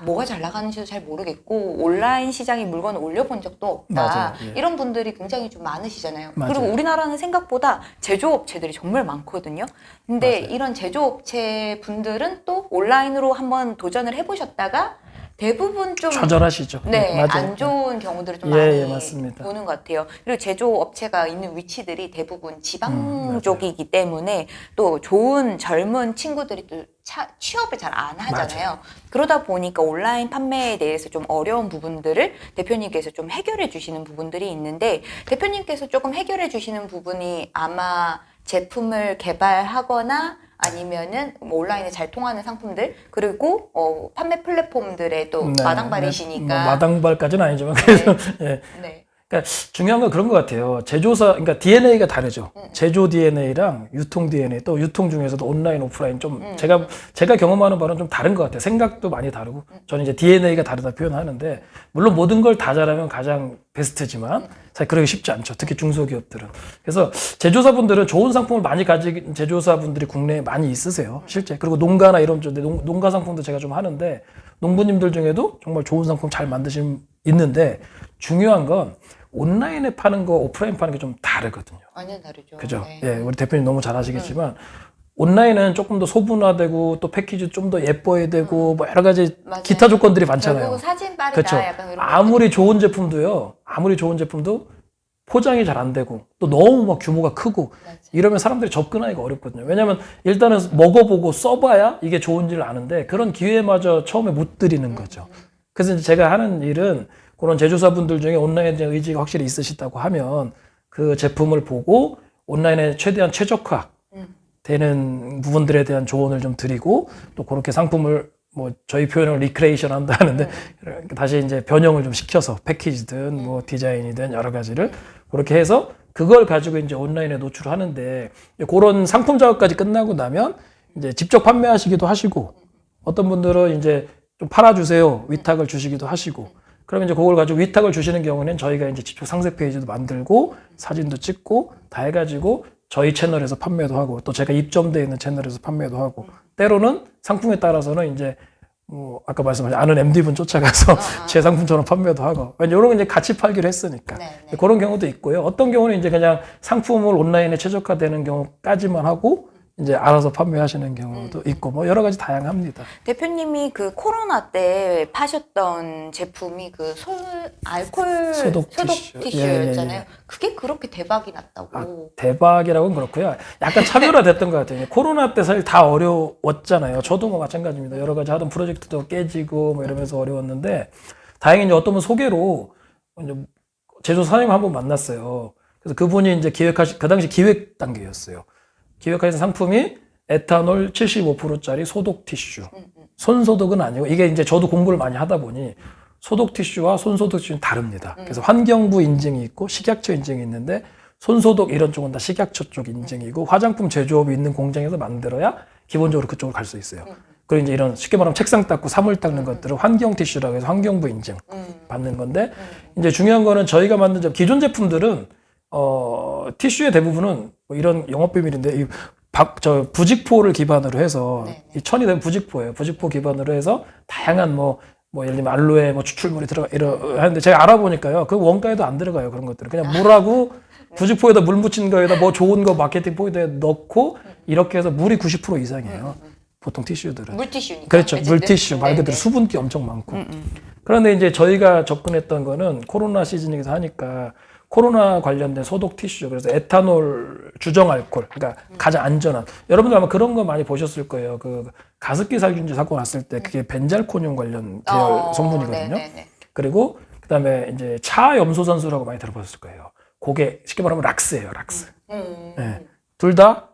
뭐가 잘 나가는지도 잘 모르겠고 온라인 시장에 물건을 올려본 적도 없다. 맞아요. 예. 이런 분들이 굉장히 좀 많으시잖아요. 맞아요. 그리고 우리나라는 생각보다 제조업체들이 정말 많거든요. 근데 맞아요. 이런 제조업체 분들은 또 온라인으로 한번 도전을 해보셨다가 대부분 좀 좌절하시죠. 네, 맞아요. 안 좋은 경우들을 좀 예, 많이 맞습니다. 보는 것 같아요. 그리고 제조업체가 있는 위치들이 대부분 지방 맞아요. 쪽이기 때문에 또 좋은 젊은 친구들이 또 취업을 잘 안 하잖아요. 그러다 보니까 온라인 판매에 대해서 좀 어려운 부분들을 대표님께서 좀 해결해 주시는 부분들이 있는데, 대표님께서 조금 해결해 주시는 부분이 아마 제품을 개발하거나 아니면은 뭐 온라인에 잘 통하는 상품들, 그리고 판매 플랫폼들의 또 마당발이시니까. 뭐 마당발까지는 아니지만 그래서 예. 네. 그러니까 중요한 건 그런 것 같아요. 제조사, 그러니까 DNA가 다르죠. 제조 DNA랑 유통 DNA, 또 유통 중에서도 온라인, 오프라인 좀 제가 경험하는 바는 좀 다른 것 같아요. 생각도 많이 다르고 저는 이제 DNA가 다르다 표현하는데, 물론 모든 걸 다 잘하면 가장 베스트지만 사실 그러기 쉽지 않죠. 특히 중소기업들은. 그래서 제조사분들은 좋은 상품을 많이 가진 제조사분들이 국내에 많이 있으세요. 실제. 그리고 농가나 이런 쪽에 농가 상품도 제가 좀 하는데, 농부님들 중에도 정말 좋은 상품 잘 만드시는 있는데, 중요한 건 온라인에 파는 거, 오프라인 파는 게 좀 다르거든요. 완전 다르죠. 그죠? 네. 예, 우리 대표님 너무 잘 아시겠지만, 온라인은 조금 더 소분화되고, 또 패키지 좀 더 예뻐야 되고, 뭐 여러 가지 맞아요. 기타 조건들이 많잖아요. 결국은 사진 빠르다. 그렇죠. 약간 이런 아무리 좋은 제품도요, 아무리 좋은 제품도 포장이 잘 안 되고, 또 너무 막 규모가 크고, 맞아요. 이러면 사람들이 접근하기가 어렵거든요. 왜냐면 일단은 먹어보고 써봐야 이게 좋은지를 아는데, 그런 기회마저 처음에 못 드리는 거죠. 그래서 이제 제가 하는 일은 그런 제조사분들 중에 온라인에 대한 의지가 확실히 있으시다고 하면 그 제품을 보고 온라인에 최대한 최적화 되는 부분들에 대한 조언을 좀 드리고, 또 그렇게 상품을 뭐 저희 표현을 리크레이션 한다 하는데 다시 이제 변형을 좀 시켜서 패키지든 뭐 디자인이든 여러 가지를 그렇게 해서 그걸 가지고 이제 온라인에 노출하는데, 그런 상품 작업까지 끝나고 나면 이제 직접 판매하시기도 하시고, 어떤 분들은 이제 좀 팔아주세요 위탁을 주시기도 하시고, 그러면 이제 그걸 가지고 위탁을 주시는 경우는 저희가 이제 직접 상세 페이지도 만들고 사진도 찍고 다 해가지고 저희 채널에서 판매도 하고, 또 제가 입점되어 있는 채널에서 판매도 하고, 때로는 상품에 따라서는 이제 뭐 아까 말씀하신 아는 MD분 쫓아가서 제 상품처럼 판매도 하고, 이런 건 이제 같이 팔기로 했으니까. 네. 그런 경우도 있고요. 어떤 경우는 이제 그냥 상품을 온라인에 최적화되는 경우까지만 하고 이제 알아서 판매하시는 경우도 있고, 뭐 여러 가지 다양합니다. 대표님이 그 코로나 때 파셨던 제품이 그 알코올 소독 티슈였잖아요. 예. 그게 그렇게 대박이 났다고. 대박이라고는 그렇고요. 약간 차별화됐던 것 같아요. 코로나 때 사실 다 어려웠잖아요. 저도 뭐 마찬가지입니다. 여러 가지 하던 프로젝트도 깨지고 뭐 이러면서 어려웠는데, 다행히 이제 어떤 분 소개로 이제 제조사 사장님 한 분 만났어요. 그래서 그분이 이제 그 당시 기획 단계였어요. 기획하신 상품이 에탄올 75%짜리 소독 티슈. 손소독은 아니고, 이게 이제 저도 공부를 많이 하다 보니 소독 티슈와 손소독 티슈는 다릅니다. 그래서 환경부 인증이 있고 식약처 인증이 있는데, 손소독 이런 쪽은 다 식약처 쪽 인증이고, 화장품 제조업이 있는 공장에서 만들어야 기본적으로 그쪽으로 갈 수 있어요. 그리고 이제 이런 쉽게 말하면 책상 닦고 사물 닦는 것들은 환경 티슈라고 해서 환경부 인증 받는 건데, 이제 중요한 거는 저희가 만든 기존 제품들은 티슈의 대부분은 뭐 이런 영업 비밀인데, 부직포를 기반으로 해서 이 천이 되면 부직포예요. 부직포 기반으로 해서 다양한 뭐 예를 들면 알로에 뭐 추출물이 하는데, 제가 알아보니까요, 그 원가에도 안 들어가요. 그런 것들은 그냥 물하고 부직포에다 물 묻힌 거에다 뭐 좋은 거 마케팅 포인트에 넣고 이렇게 해서 물이 90% 이상이에요. 보통 티슈들은. 물티슈니까. 그렇죠. 물티슈 말 그대로 네네. 수분기 엄청 많고. 그런데 이제 저희가 접근했던 거는 코로나 시즌이기도 하니까 코로나 관련된 소독 티슈, 그래서 에탄올 주정 알코올, 그러니까 가장 안전한. 여러분들 아마 그런 거 많이 보셨을 거예요. 그 가습기 살균제 사고 났을 때 그게 벤잘코늄 관련 계열 성분이거든요. 네네네. 그리고 그다음에 이제 차염소산수라고 많이 들어보셨을 거예요. 그게 쉽게 말하면 락스예요, 락스. 예. 둘 다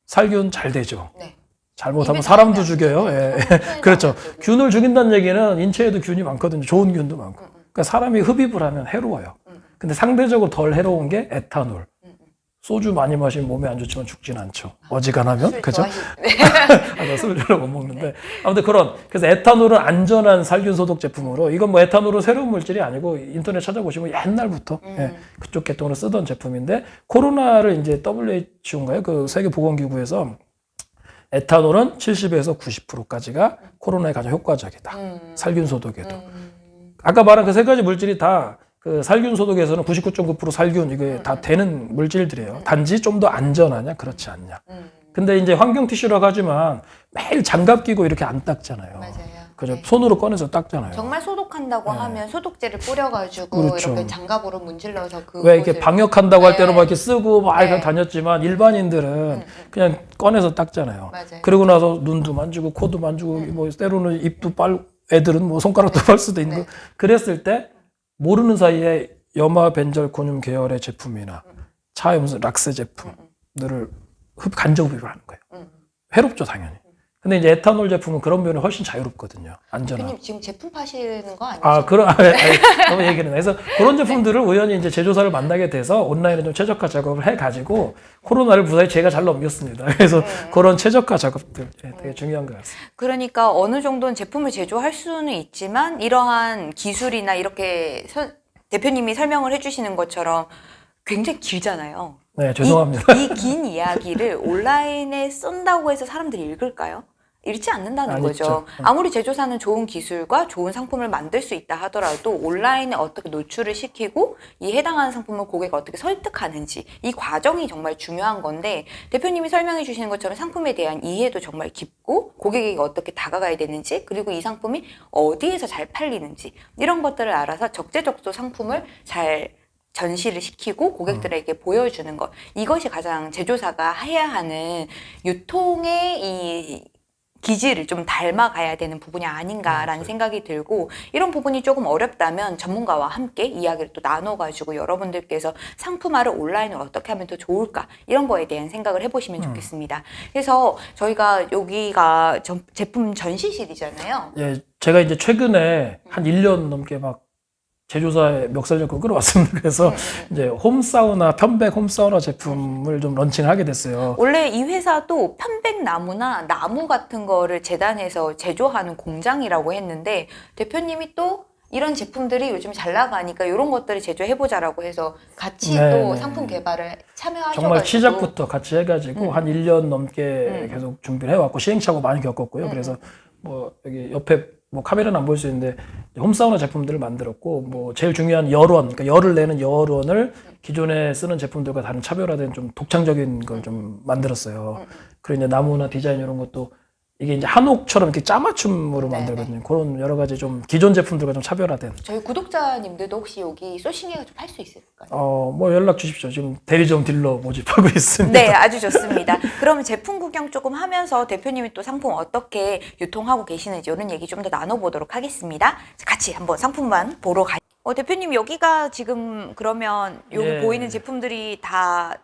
살균 잘 되죠. 네. 잘못하면 입에 사람도 닿으면 죽여요. 예. 그렇죠. 균을 죽인다는 얘기는 인체에도 균이 많거든요. 좋은 균도 많고. 그러니까 사람이 흡입을 하면 해로워요. 근데 상대적으로 덜 해로운 게 에탄올. 소주 많이 마시면 몸에 안 좋지만 죽진 않죠. 어지간하면. 그죠? 네. 술을 별로 못 먹는데. 네. 아무튼 그래서 에탄올은 안전한 살균 소독 제품으로, 이건 뭐 에탄올은 새로운 물질이 아니고 인터넷 찾아보시면 옛날부터 예, 그쪽 계통으로 쓰던 제품인데, 코로나를 이제 WHO인가요? 그 세계보건기구에서 에탄올은 70에서 90%까지가 코로나에 가장 효과적이다. 살균 소독에도. 아까 말한 그 세 가지 물질이 다 그 살균 소독에서는 99.9% 살균, 이게 다 되는 물질들이에요. 단지 좀 더 안전하냐, 그렇지 않냐. 근데 이제 환경 티슈라고 하지만 매일 장갑 끼고 이렇게 안 닦잖아요. 맞아요. 그죠? 네. 손으로 꺼내서 닦잖아요. 정말 소독한다고 네. 하면 소독제를 뿌려가지고 그렇죠. 이렇게 장갑으로 문질러서 그 왜 이렇게 방역한다고 할 네. 때는 막 이렇게 쓰고 막 이렇게 네. 다녔지만, 일반인들은 그냥 꺼내서 닦잖아요. 맞아요. 그리고 나서 눈도 만지고 코도 만지고 뭐 때로는 입도 애들은 뭐 손가락도 빨 수도 있는 네. 거. 그랬을 때 모르는 사이에 염화 벤절 곤륨 계열의 제품이나 차염수 락스 제품들을 간접 흡입을 하는 거예요. 해롭죠, 당연히. 근데 이제 에탄올 제품은 그런 면이 훨씬 자유롭거든요. 안전하고. 대표님 지금 제품 파시는 거 아니죠? 너무 얘기는. 그래서 그런 제품들을 우연히 이제 제조사를 만나게 돼서 온라인에 좀 최적화 작업을 해가지고 코로나를 무사히 제가 잘 넘겼습니다. 그래서 그런 최적화 작업들 되게 중요한 것 같습니다. 그러니까 어느 정도는 제품을 제조할 수는 있지만 이러한 기술이나 이렇게 대표님이 설명을 해주시는 것처럼 굉장히 길잖아요. 네, 죄송합니다. 이 긴 이야기를 온라인에 쏜다고 해서 사람들이 읽을까요? 읽지 않는다는 거죠. 아무리 제조사는 좋은 기술과 좋은 상품을 만들 수 있다 하더라도 온라인에 어떻게 노출을 시키고 이 해당하는 상품을 고객을 어떻게 설득하는지, 이 과정이 정말 중요한 건데, 대표님이 설명해 주시는 것처럼 상품에 대한 이해도 정말 깊고 고객에게 어떻게 다가가야 되는지, 그리고 이 상품이 어디에서 잘 팔리는지 이런 것들을 알아서 적재적소 상품을 잘 전시를 시키고 고객들에게 보여주는 것, 이것이 가장 제조사가 해야 하는 유통의 이 기질을 좀 닮아가야 되는 부분이 아닌가라는 생각이 들고, 이런 부분이 조금 어렵다면 전문가와 함께 이야기를 또 나눠가지고 여러분들께서 상품화를 온라인으로 어떻게 하면 더 좋을까, 이런 거에 대한 생각을 해보시면 좋겠습니다. 그래서 저희가 여기가 제품 전시실이잖아요. 예, 제가 이제 최근에 한 1년 넘게 막 제조사의 멱살잡고 끌어왔습니다. 그래서 이제 홈사우나, 편백 홈사우나 제품을 좀 런칭을 하게 됐어요. 원래 이 회사도 편백나무나 나무 같은 거를 재단해서 제조하는 공장이라고 했는데, 대표님이 또 이런 제품들이 요즘 잘 나가니까 이런 것들을 제조해보자라고 해서 같이 또 상품 개발을 참여하셔가지고 정말 시작부터 같이 해가지고 한 1년 넘게 계속 준비를 해왔고, 시행착오 많이 겪었고요. 그래서 뭐 여기 옆에 뭐 카메라는 안 보일 수 있는데 홈사우나 제품들을 만들었고, 뭐 제일 중요한 열원, 그러니까 열을 내는 열원을 기존에 쓰는 제품들과 다른 차별화된 좀 독창적인 걸 좀 만들었어요. 그리고 이제 나무나 디자인 이런 것도 이게 이제 한옥처럼 이렇게 짜맞춤으로 만들거든요. 그런 여러 가지 좀 기존 제품들과 좀 차별화된. 저희 구독자님들도 혹시 여기 소싱해가지고 팔 수 있을까요? 뭐 연락 주십시오. 지금 대리점 딜러 모집하고 있습니다. 네, 아주 좋습니다. 그러면 제품 구경 조금 하면서 대표님이 또 상품 어떻게 유통하고 계시는지 이런 얘기 좀 더 나눠보도록 하겠습니다. 같이 한번 상품만 보러 가요. 대표님 여기가 지금 그러면 여기 보이는 제품들이 다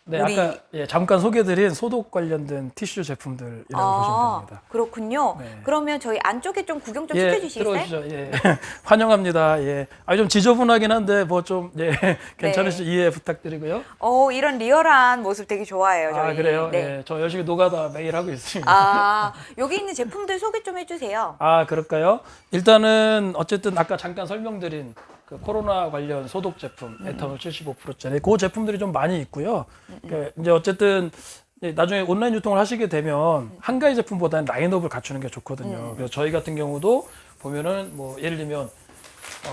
네, 아까 잠깐 소개드린 소독 관련된 티슈 제품들이라고 보시면 됩니다. 그렇군요. 네. 그러면 저희 안쪽에 좀 구경 좀 시켜주시겠어요? 들어오시죠. 환영합니다. 좀 지저분하긴 한데 뭐 좀 괜찮으시죠? 이해 부탁드리고요. 이런 리얼한 모습 되게 좋아해요. 저희. 그래요? 네. 저 열심히 노가다 매일 하고 있습니다. 여기 있는 제품들 소개 좀 해주세요. 그럴까요? 일단은 어쨌든 아까 잠깐 설명드린 그 코로나 관련 소독 제품, 에탄올 75%짜리 그 제품들이 좀 많이 있고요. 이제 어쨌든 나중에 온라인 유통을 하시게 되면 한 가지 제품보다는 라인업을 갖추는 게 좋거든요. 그래서 저희 같은 경우도 보면은 뭐 예를 들면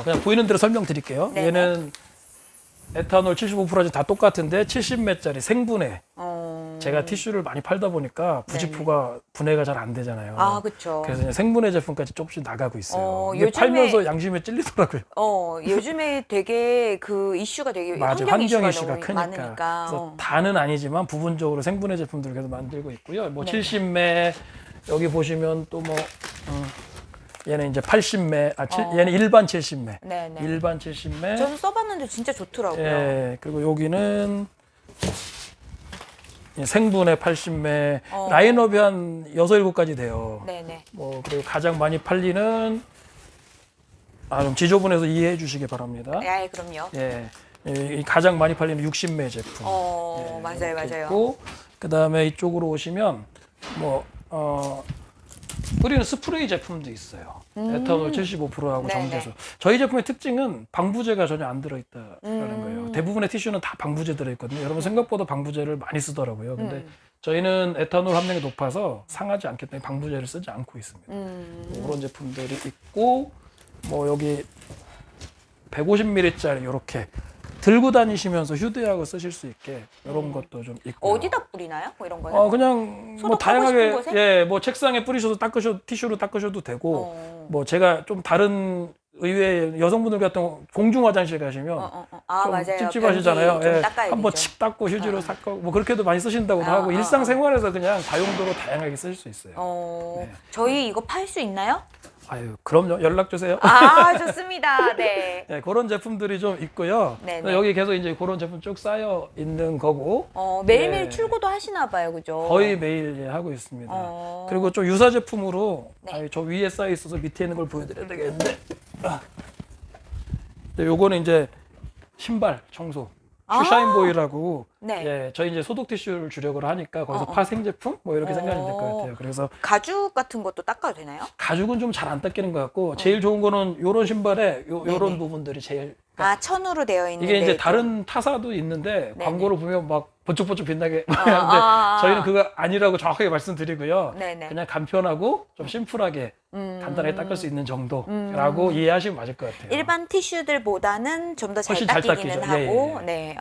그냥 보이는 대로 설명드릴게요. 네네. 얘는 에탄올 75%지 다 똑같은데 70매짜리 생분해. 제가 티슈를 많이 팔다 보니까 부직포가 분해가 잘 안 되잖아요. 그렇죠. 그래서 이제 생분해 제품까지 조금씩 나가고 있어요. 요즘에 팔면서 양심에 찔리더라고요. 요즘에 되게 그 이슈가 되게 맞아요. 환경 이슈가 너무 크니까. 많으니까. 그래서 다는 아니지만 부분적으로 생분해 제품들을 계속 만들고 있고요. 뭐 네. 70매 여기 보시면 또 뭐 얘는 이제 80매, 얘는 일반 70매. 네네. 일반 70매. 저는 써봤는데 진짜 좋더라고요. 예, 그리고 여기는 생분해 80매. 라인업이 한 6, 7가지 돼요. 네네. 뭐, 그리고 가장 많이 팔리는, 좀 지저분해서 이해해 주시기 바랍니다. 예, 그럼요. 예. 이 가장 많이 팔리는 60매 제품. 맞아요, 맞아요. 있고, 그 다음에 이쪽으로 오시면, 뭐, 뿌리는 스프레이 제품도 있어요. 에탄올 75%하고 네네. 정제수. 저희 제품의 특징은 방부제가 전혀 안 들어있다는 거예요. 대부분의 티슈는 다 방부제 들어있거든요. 여러분 생각보다 방부제를 많이 쓰더라고요. 근데 저희는 에탄올 함량이 높아서 상하지 않기 때문에 방부제를 쓰지 않고 있습니다. 그런 제품들이 있고, 뭐 여기 150ml짜리 이렇게 들고 다니시면서 휴대하고 쓰실 수 있게 이런 것도 좀 있고. 어디다 뿌리나요? 뭐 이런 거는? 그냥 뭐 소독하고 다양하게, 싶은 곳에? 예, 뭐 책상에 뿌리셔도 티슈로 닦으셔도 되고, 뭐 제가 좀 다른 의외의 여성분들 같은 경우 공중 화장실 가시면 좀 맞아요. 찝찝하시잖아요. 변기 좀 예, 닦아야 한번 되죠. 칙 닦고 휴지로 닦고 뭐 그렇게도 많이 쓰신다고도 하고 일상생활에서 그냥 다용도로 다양하게 쓰실 수 있어요. 네. 저희 이거 팔 수 있나요? 아유, 그럼요. 연락 주세요. 좋습니다. 네. 네, 그런 제품들이 좀 있고요. 네네. 여기 계속 이제 그런 제품 쭉 쌓여 있는 거고. 매일매일 네. 출고도 하시나 봐요, 그죠? 거의 매일 예, 하고 있습니다. 그리고 좀 유사 제품으로 네. 저 위에 쌓여 있어서 밑에 있는 걸 보여드려야 되겠는데, 요거는 이제 신발 청소. 슈샤인보이라고 네. 예, 저희 이제 소독 티슈를 주력을 하니까 거기서 파생 제품 뭐 이렇게 생각하면 될 것 같아요. 그래서 가죽 같은 것도 닦아도 되나요? 가죽은 좀 잘 안 닦이는 것 같고 제일 좋은 거는 요런 신발에 요런 부분들이 제일 천으로 되어 있는 이게 이제 다른 타사도 있는데 광고를 보면 막 번쩍번쩍 빛나게 하는데 저희는 그거 아니라고 정확하게 말씀드리고요. 네네. 그냥 간편하고 좀 심플하게 간단하게 닦을 수 있는 정도라고 이해하시면 맞을 것 같아요. 일반 티슈들보다는 좀 더 잘 훨씬 잘 닦이기는 닦이죠. 하고, 예, 예. 네.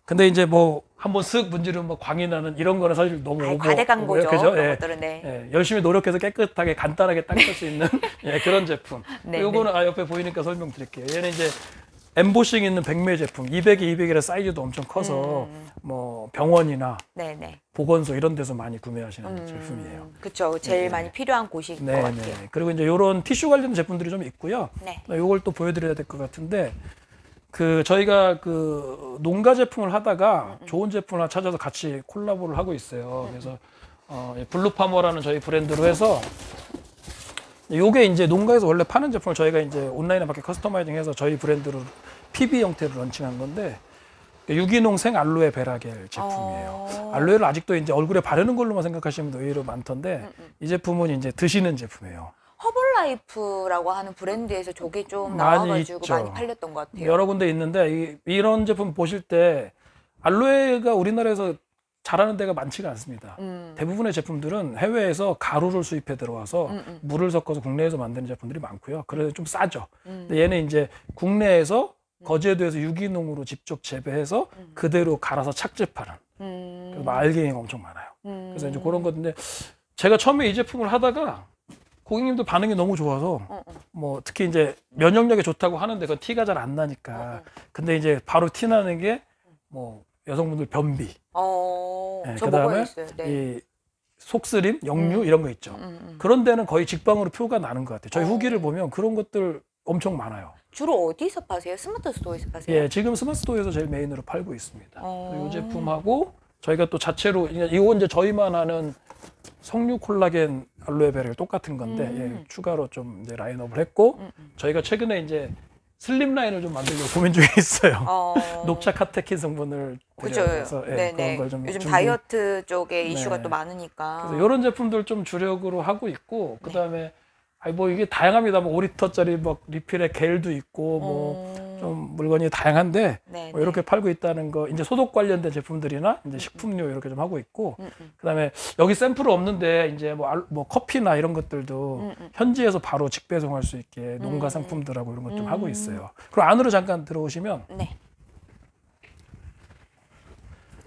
근데 이제 뭐 한번 쓱 문지르면 뭐 광이 나는 이런 거는 사실 너무 과대 광고죠. 그죠? 그런 예. 것들은 네. 예, 열심히 노력해서 깨끗하게 간단하게 닦을 수 있는 예, 그런 제품. 네, 요거는 옆에 보이니까 설명드릴게요. 얘는 이제 엠보싱 있는 백매 제품, 200에 200이라 사이즈도 엄청 커서 뭐 병원이나 네네. 보건소 이런 데서 많이 구매하시는 제품이에요. 그렇죠. 제일 많이 필요한 곳일 것 같아요. 그리고 이제 이런 티슈 관련 제품들이 좀 있고요. 네. 요걸 또 보여드려야 될 것 같은데, 저희가 농가 제품을 하다가 좋은 제품을 하나 찾아서 같이 콜라보를 하고 있어요. 그래서 블루파머라는 저희 브랜드로 해서 요게 이제 농가에서 원래 파는 제품을 저희가 이제 온라인에 밖에 커스터마이징해서 저희 브랜드로 PB 형태로 런칭한 건데 유기농 생 알로에 베라겔 제품이에요. 알로에를 아직도 이제 얼굴에 바르는 걸로만 생각하시는 분도 의외로 많던데 이 제품은 이제 드시는 제품이에요. 허벌라이프라고 하는 브랜드에서 저게 좀 많이 나와가지고 있죠. 많이 팔렸던 것 같아요. 여러 군데 있는데 이런 제품 보실 때 알로에가 우리나라에서 잘하는 데가 많지가 않습니다. 대부분의 제품들은 해외에서 가루를 수입해 들어와서 물을 섞어서 국내에서 만드는 제품들이 많고요. 그래서 좀 싸죠. 근데 얘는 이제 국내에서 거제도에서 유기농으로 직접 재배해서 그대로 갈아서 착즙하는 그래서 알갱이가 엄청 많아요. 그래서 이제 그런 건데 제가 처음에 이 제품을 하다가 고객님들 반응이 너무 좋아서 뭐 특히 이제 면역력에 좋다고 하는데 그 티가 잘 안 나니까 근데 이제 바로 티 나는 게 뭐 여성분들 변비 저 그다음에 먹어야겠어요. 네. 이 속쓰림, 역류 이런 거 있죠. 그런 데는 거의 직방으로 표가 나는 것 같아요. 저희 후기를 보면 그런 것들 엄청 많아요. 주로 어디서 파세요? 스마트 스토어에서 파세요? 예, 지금 스마트 스토어에서 제일 메인으로 팔고 있습니다. 이 제품하고 저희가 또 자체로 이거 이제 저희만 하는 석류 콜라겐 알로에베라가 똑같은 건데 예, 추가로 좀 이제 라인업을 했고 저희가 최근에 이제 슬림 라인을 좀 만들려고 고민 중에 있어요. 녹차 카테킨 성분을 들여서 예, 그런 걸 좀 요즘 다이어트 쪽에 이슈가 네. 또 많으니까. 그래서 이런 제품들 좀 주력으로 하고 있고 그다음에 뭐 이게 다양합니다. 뭐 5리터짜리 막 리필의 겔도 있고 뭐 좀 물건이 다양한데 뭐 이렇게 팔고 있다는 거 이제 소독 관련된 제품들이나 이제 식품류 이렇게 좀 하고 있고 그다음에 여기 샘플은 없는데 이제 뭐 커피나 이런 것들도 현지에서 바로 직배송할 수 있게 농가 상품들하고 이런 것 좀 하고 있어요. 그럼 안으로 잠깐 들어오시면 네.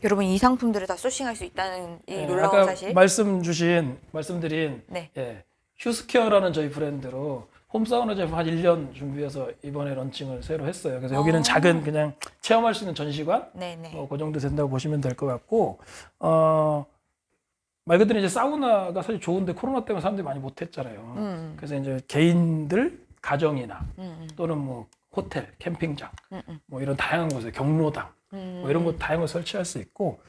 여러분 이 상품들을 다 소싱할 수 있다는 이 놀라운 아까 사실. 말씀드린 네. 예, 휴스케어라는 저희 브랜드로 홈사우나 제품 한 1년 준비해서 이번에 런칭을 새로 했어요. 그래서 여기는 작은 그냥 체험할 수 있는 전시관 네네. 그 정도 된다고 보시면 될 것 같고 말 그대로 이제 사우나가 사실 좋은데 코로나 때문에 사람들이 많이 못했잖아요. 그래서 이제 개인들 가정이나 또는 뭐 호텔, 캠핑장, 뭐 이런 다양한 곳에 경로당 뭐 이런 곳 다양한 걸 설치할 수 있고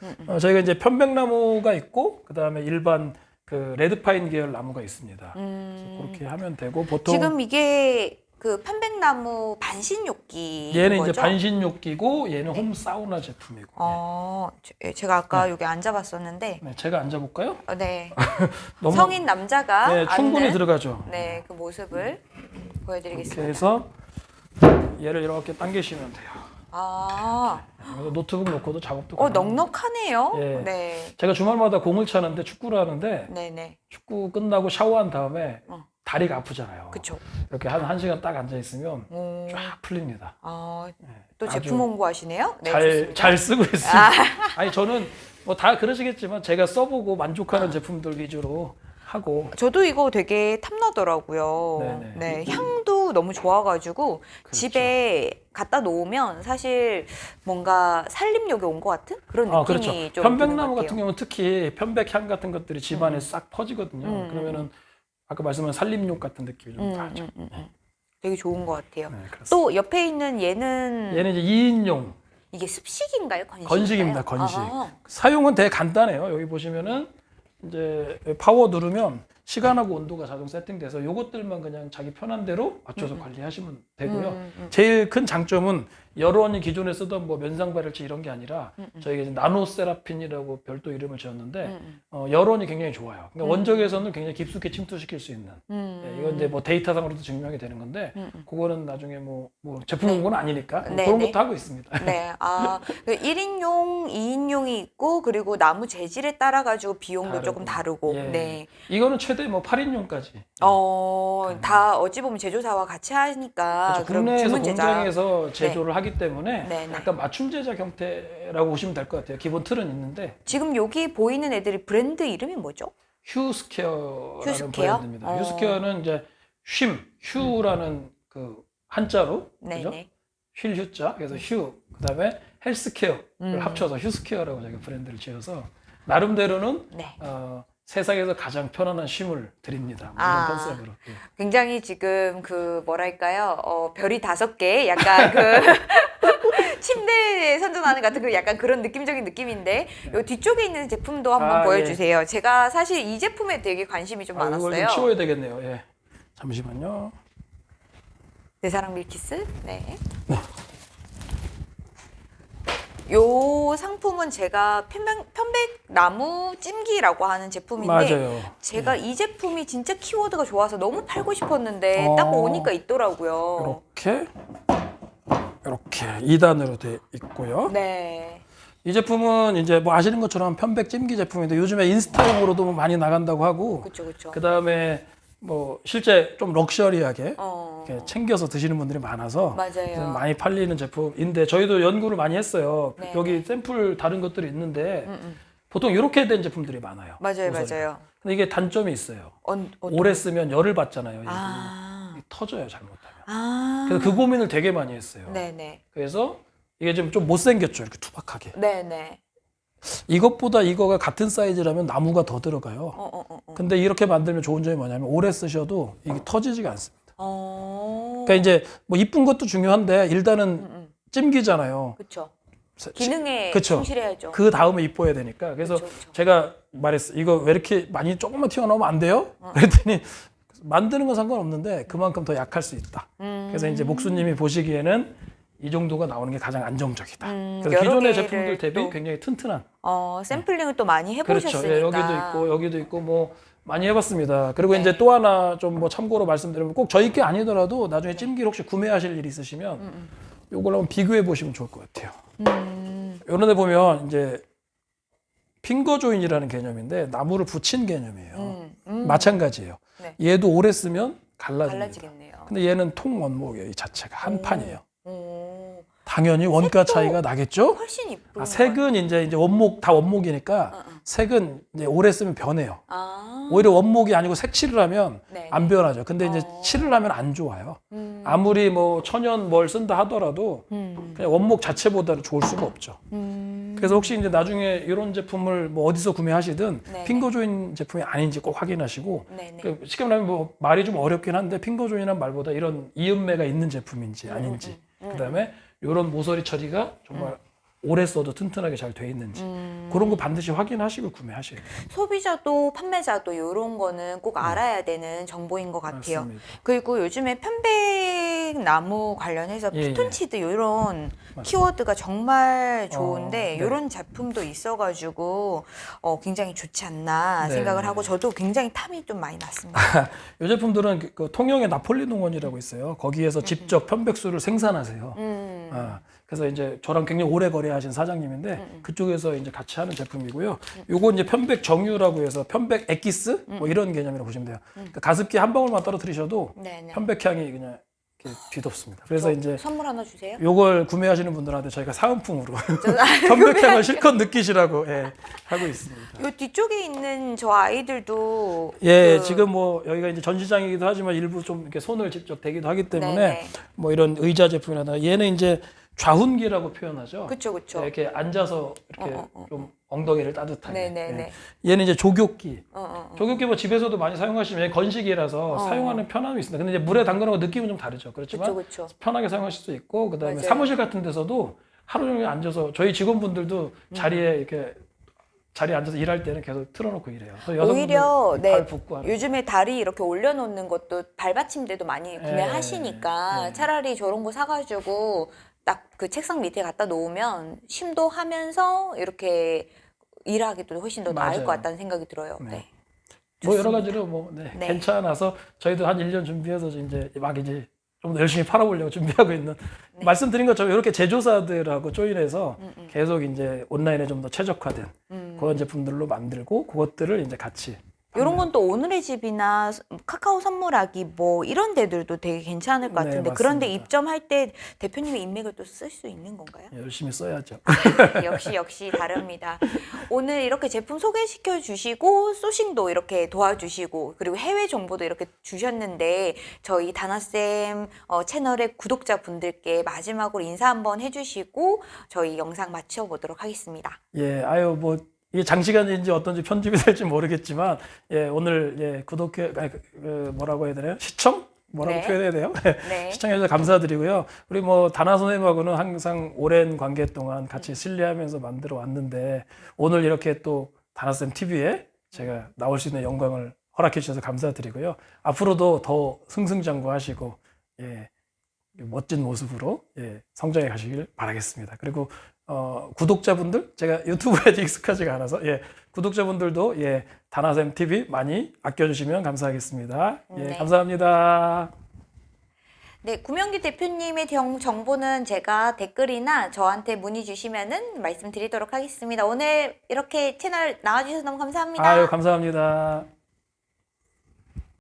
저희가 이제 편백나무가 있고 그 다음에 일반 그 레드파인 계열 나무가 있습니다. 그래서 그렇게 하면 되고 보통 지금 이게 그 편백나무 반신욕기 얘는 거죠? 이제 반신욕기고 얘는 홈 사우나 제품이고. 제가 아까 여기 앉아봤었는데 네, 제가 앉아볼까요? 네. 너무 성인 남자가 네, 충분히 앉는 들어가죠. 네, 그 모습을 보여드리겠습니다. 이렇게 해서 얘를 이렇게 당기시면 돼요. 그래서 노트북 놓고도 작업도 가능합니다. 넉넉하네요. 예. 네. 제가 주말마다 공을 차는데 축구를 하는데 네네. 축구 끝나고 샤워한 다음에 다리가 아프잖아요. 그쵸. 이렇게 한 1시간 딱 앉아 있으면 쫙 풀립니다. 또 아주 제품 홍보하시네요? 네, 좋습니다. 잘 쓰고 있습니다. 아니 저는 뭐 다 그러시겠지만 제가 써보고 만족하는 제품들 위주로 하고. 저도 이거 되게 탐나더라고요. 네네. 네, 향도 너무 좋아가지고 집에 갖다 놓으면 사실 뭔가 살림욕에 온 것 같은 그런 느낌이 그렇죠. 좀 드는 것 편백나무 같아요. 같은 경우는 특히 편백향 같은 것들이 집안에 싹 퍼지거든요. 그러면은 아까 말씀한 살림욕 같은 느낌이 좀 나죠. 되게 좋은 것 같아요. 네, 그렇습니다. 또 옆에 있는 얘는 얘는 이제 2인용 이게 습식인가요? 건식인가요? 건식입니다. 건식. 사용은 되게 간단해요. 여기 보시면은 이제 파워 누르면 시간하고 온도가 자동 세팅돼서 요것들만 그냥 자기 편한 대로 맞춰서 관리하시면 되고요. 제일 큰 장점은 여러분이 기존에 쓰던 뭐 면상발열체 이런 게 아니라 저희가 이제 나노세라핀이라고 별도 이름을 지었는데 여론이 굉장히 좋아요. 그러니까 원적외선을 굉장히 깊숙이 침투시킬 수 있는. 이건 이제 뭐 데이터상으로도 증명이 되는 건데 그거는 나중에 뭐 제품 홍보는 아니니까 네, 그런 네. 것도 하고 있습니다. 네. 그 1인용, 2인용이 있고 그리고 나무 재질에 따라 가지고 비용도 조금 다르고. 예. 네. 이거는 최대 뭐 8인용까지. 다 어찌 보면 제조사와 같이 하니까 그렇죠. 그럼 국내에서 주문 제작. 공장에서 제조를 하기 때문에 네, 네. 약간 맞춤 제작 형태라고 보시면 될 것 같아요. 기본 틀은 있는데 지금 여기 보이는 애들이 브랜드 이름이 뭐죠? 휴스케어라는 휴스케어? 브랜드입니다. 휴스케어는 이제 휴라는 그 한자로 네, 그죠? 네. 쉴 휴자 그래서 그다음에 헬스케어를 합쳐서 휴스케어라고 저희가 브랜드를 지어서 나름대로는 네. 세상에서 가장 편안한 쉼을 드립니다. 뭐 이런 컨셉으로. 예. 굉장히 지금 그 뭐랄까요? 별이 5개 약간 그 침대에 선전하는 같은 그 약간 그런 느낌적인 느낌인데 요 뒤쪽에 있는 제품도 한번 보여주세요. 제가 사실 이 제품에 되게 관심이 좀 많았어요. 이걸 좀 치워야 되겠네요. 예. 잠시만요. 내 사랑 밀키스. 네. 요 상품은 제가 편백나무 찜기라고 하는 제품인데 맞아요. 제가 이 제품이 진짜 키워드가 좋아서 너무 팔고 싶었는데 딱 오니까 있더라고요. 이렇게 2단으로 돼 있고요. 네. 이 제품은 이제 뭐 아시는 것처럼 편백 찜기 제품인데 요즘에 인스타용으로도 많이 나간다고 하고 그렇죠. 그다음에 뭐 실제 좀 럭셔리하게 어. 이렇게 챙겨서 드시는 분들이 많아서 맞아요. 많이 팔리는 제품인데 저희도 연구를 많이 했어요. 네. 여기 샘플 다른 것들이 있는데 보통 이렇게 된 제품들이 많아요. 맞아요, 모서리가. 맞아요. 근데 이게 단점이 있어요. 어떤- 오래 쓰면 열을 받잖아요. 이게 터져요, 잘못하면. 그래서 그 고민을 되게 많이 했어요. 네네. 그래서 이게 좀 못생겼죠, 이렇게 투박하게. 네네. 이것보다 이거가 같은 사이즈라면 나무가 더 들어가요. 근데 이렇게 만들면 좋은 점이 뭐냐면 오래 쓰셔도 이게 터지지가 않습니다. 그러니까 이제 뭐 이쁜 것도 중요한데 일단은 찜기잖아요. 그렇죠. 기능에 그쵸. 충실해야죠. 그 다음에 이뻐야 되니까. 그래서 그쵸. 제가 말했어. 이거 왜 이렇게 많이 조금만 튀어나오면 안 돼요? 그랬더니 만드는 건 상관없는데 그만큼 더 약할 수 있다. 그래서 이제 목수님이 보시기에는 이 정도가 나오는 게 가장 안정적이다. 그래서 여러 기존의 개를 제품들 대비 또- 굉장히 튼튼한. 샘플링을 또 많이 해보셨으니까. 그렇죠. 예, 여기도 있고 뭐 많이 해봤습니다. 그리고 이제 또 하나 좀 뭐 참고로 말씀드리면 꼭 저희 게 아니더라도 나중에 찜기를 혹시 구매하실 일이 있으시면 요걸 한번 비교해 보시면 좋을 것 같아요. 이런 데 보면 이제 핑거 조인이라는 개념인데 나무를 붙인 개념이에요. 마찬가지예요. 네. 얘도 오래 쓰면 갈라집니다. 갈라지겠네요. 근데 얘는 통원목이에요. 이 자체가 한 판이에요. 오. 당연히 원가 색도 차이가 나겠죠? 훨씬 이쁜 색은 이제 원목 다 원목이니까 색은 이제 오래 쓰면 변해요. 아. 오히려 원목이 아니고 색칠을 하면 네. 안 변하죠. 근데 이제 칠을 하면 안 좋아요. 아무리 뭐 천연 뭘 쓴다 하더라도 그냥 원목 자체보다는 좋을 수가 없죠. 그래서 혹시 이제 나중에 이런 제품을 뭐 어디서 구매하시든 네네. 핑거 조인 제품이 아닌지 꼭 확인하시고 네네. 쉽게 말하면 뭐 말이 좀 어렵긴 한데 핑거 조인이란 말보다 이런 이음매가 있는 제품인지 아닌지 그다음에 이런 모서리 처리가 정말 오래 써도 튼튼하게 잘 돼 있는지 그런 거 반드시 확인하시고 구매하셔야 돼요. 소비자도 판매자도 이런 거는 꼭 알아야 되는 정보인 것 같아요. 맞습니다. 그리고 요즘에 편백나무 관련해서 예, 예. 피톤치드 이런 키워드가 정말 좋은데 네. 이런 제품도 있어가지고 굉장히 좋지 않나 네. 생각을 하고 저도 굉장히 탐이 좀 많이 났습니다. 이 제품들은 그 통영의 나폴리 농원이라고 있어요. 거기에서 직접 편백수를 생산하세요. 그래서 이제 저랑 굉장히 오래 거래하신 사장님인데 그쪽에서 이제 같이 하는 제품이고요. 요거 이제 편백 정유라고 해서 편백 엑기스 뭐 이런 개념이라고 보시면 돼요. 그러니까 가습기 한 방울만 떨어뜨리셔도 네네. 편백향이 그냥 이렇게 뒤덮습니다. 그래서 이제 선물 하나 주세요. 요걸 구매하시는 분들한테 저희가 사은품으로 저- 편백향을 실컷 느끼시라고 하고 있습니다. 요 뒤쪽에 있는 저 아이들도 예, 지금 뭐 여기가 이제 전시장이기도 하지만 일부 좀 이렇게 손을 직접 대기도 하기 때문에 네네. 뭐 이런 의자 제품이나 얘는 이제 좌훈기라고 표현하죠. 그쵸 그쵸. 이렇게 앉아서 이렇게 좀 엉덩이를 따뜻하게. 네네네. 예. 얘는 이제 조교기. 어. 조교기 뭐 집에서도 많이 사용하시면 얘 건식이라서 사용하는 편함이 있습니다. 근데 이제 물에 담그는 거 느낌은 좀 다르죠. 그렇지만 그쵸. 편하게 사용하실 수 있고 그다음에 맞아요. 사무실 같은 데서도 하루 종일 앉아서 저희 직원분들도 자리에 이렇게 자리에 앉아서 일할 때는 계속 틀어놓고 일해요. 오히려 발 붓고 하는. 요즘에 다리 이렇게 올려놓는 것도 발받침대도 많이 구매하시니까 차라리 저런 거 사가지고 딱 그 책상 밑에 갖다 놓으면 쉼도 하면서 이렇게 일하기도 훨씬 더 나을 맞아요. 것 같다는 생각이 들어요. 네. 뭐 좋습니다. 여러 가지로 뭐 네. 괜찮아서 저희도 한 1년 준비해서 이제 막 이제 좀 더 열심히 팔아보려고 준비하고 있는 말씀드린 것처럼 이렇게 제조사들하고 조인해서 계속 이제 온라인에 좀 더 최적화된 그런 제품들로 만들고 그것들을 이제 같이 이런 건 또 오늘의 집이나 카카오 선물하기 뭐 이런 데들도 되게 괜찮을 것 네, 같은데 그런데 맞습니다. 입점할 때 대표님의 인맥을 또 쓸 수 있는 건가요? 열심히 써야죠. 역시 다릅니다. 오늘 이렇게 제품 소개시켜 주시고 소싱도 이렇게 도와주시고 그리고 해외 정보도 이렇게 주셨는데 저희 다나쌤 채널의 구독자분들께 마지막으로 인사 한번 해주시고 저희 영상 마쳐보도록 하겠습니다. 예, 아유 뭐 이게 장시간인지 어떤지 편집이 될지 모르겠지만 예, 오늘 예, 구독해 뭐라고 해야 되나요? 시청? 뭐라고 네. 표현해야 돼요? 네. 시청해주셔서 감사드리고요. 우리 뭐 다나 선생님하고는 항상 오랜 관계 동안 같이 신뢰하면서 만들어 왔는데 오늘 이렇게 또 다나쌤 TV에 제가 나올 수 있는 영광을 허락해 주셔서 감사드리고요. 앞으로도 더 승승장구하시고 예, 멋진 모습으로 예, 성장해 가시길 바라겠습니다. 그리고 구독자분들 제가 유튜브에도 익숙하지가 않아서 예, 구독자분들도 예, 다나쌤 TV 많이 아껴주시면 감사하겠습니다. 예, 네. 감사합니다. 네, 구명기 대표님의 정보는 제가 댓글이나 저한테 문의 주시면은 말씀드리도록 하겠습니다. 오늘 이렇게 채널 나와주셔서 너무 감사합니다. 아유, 감사합니다.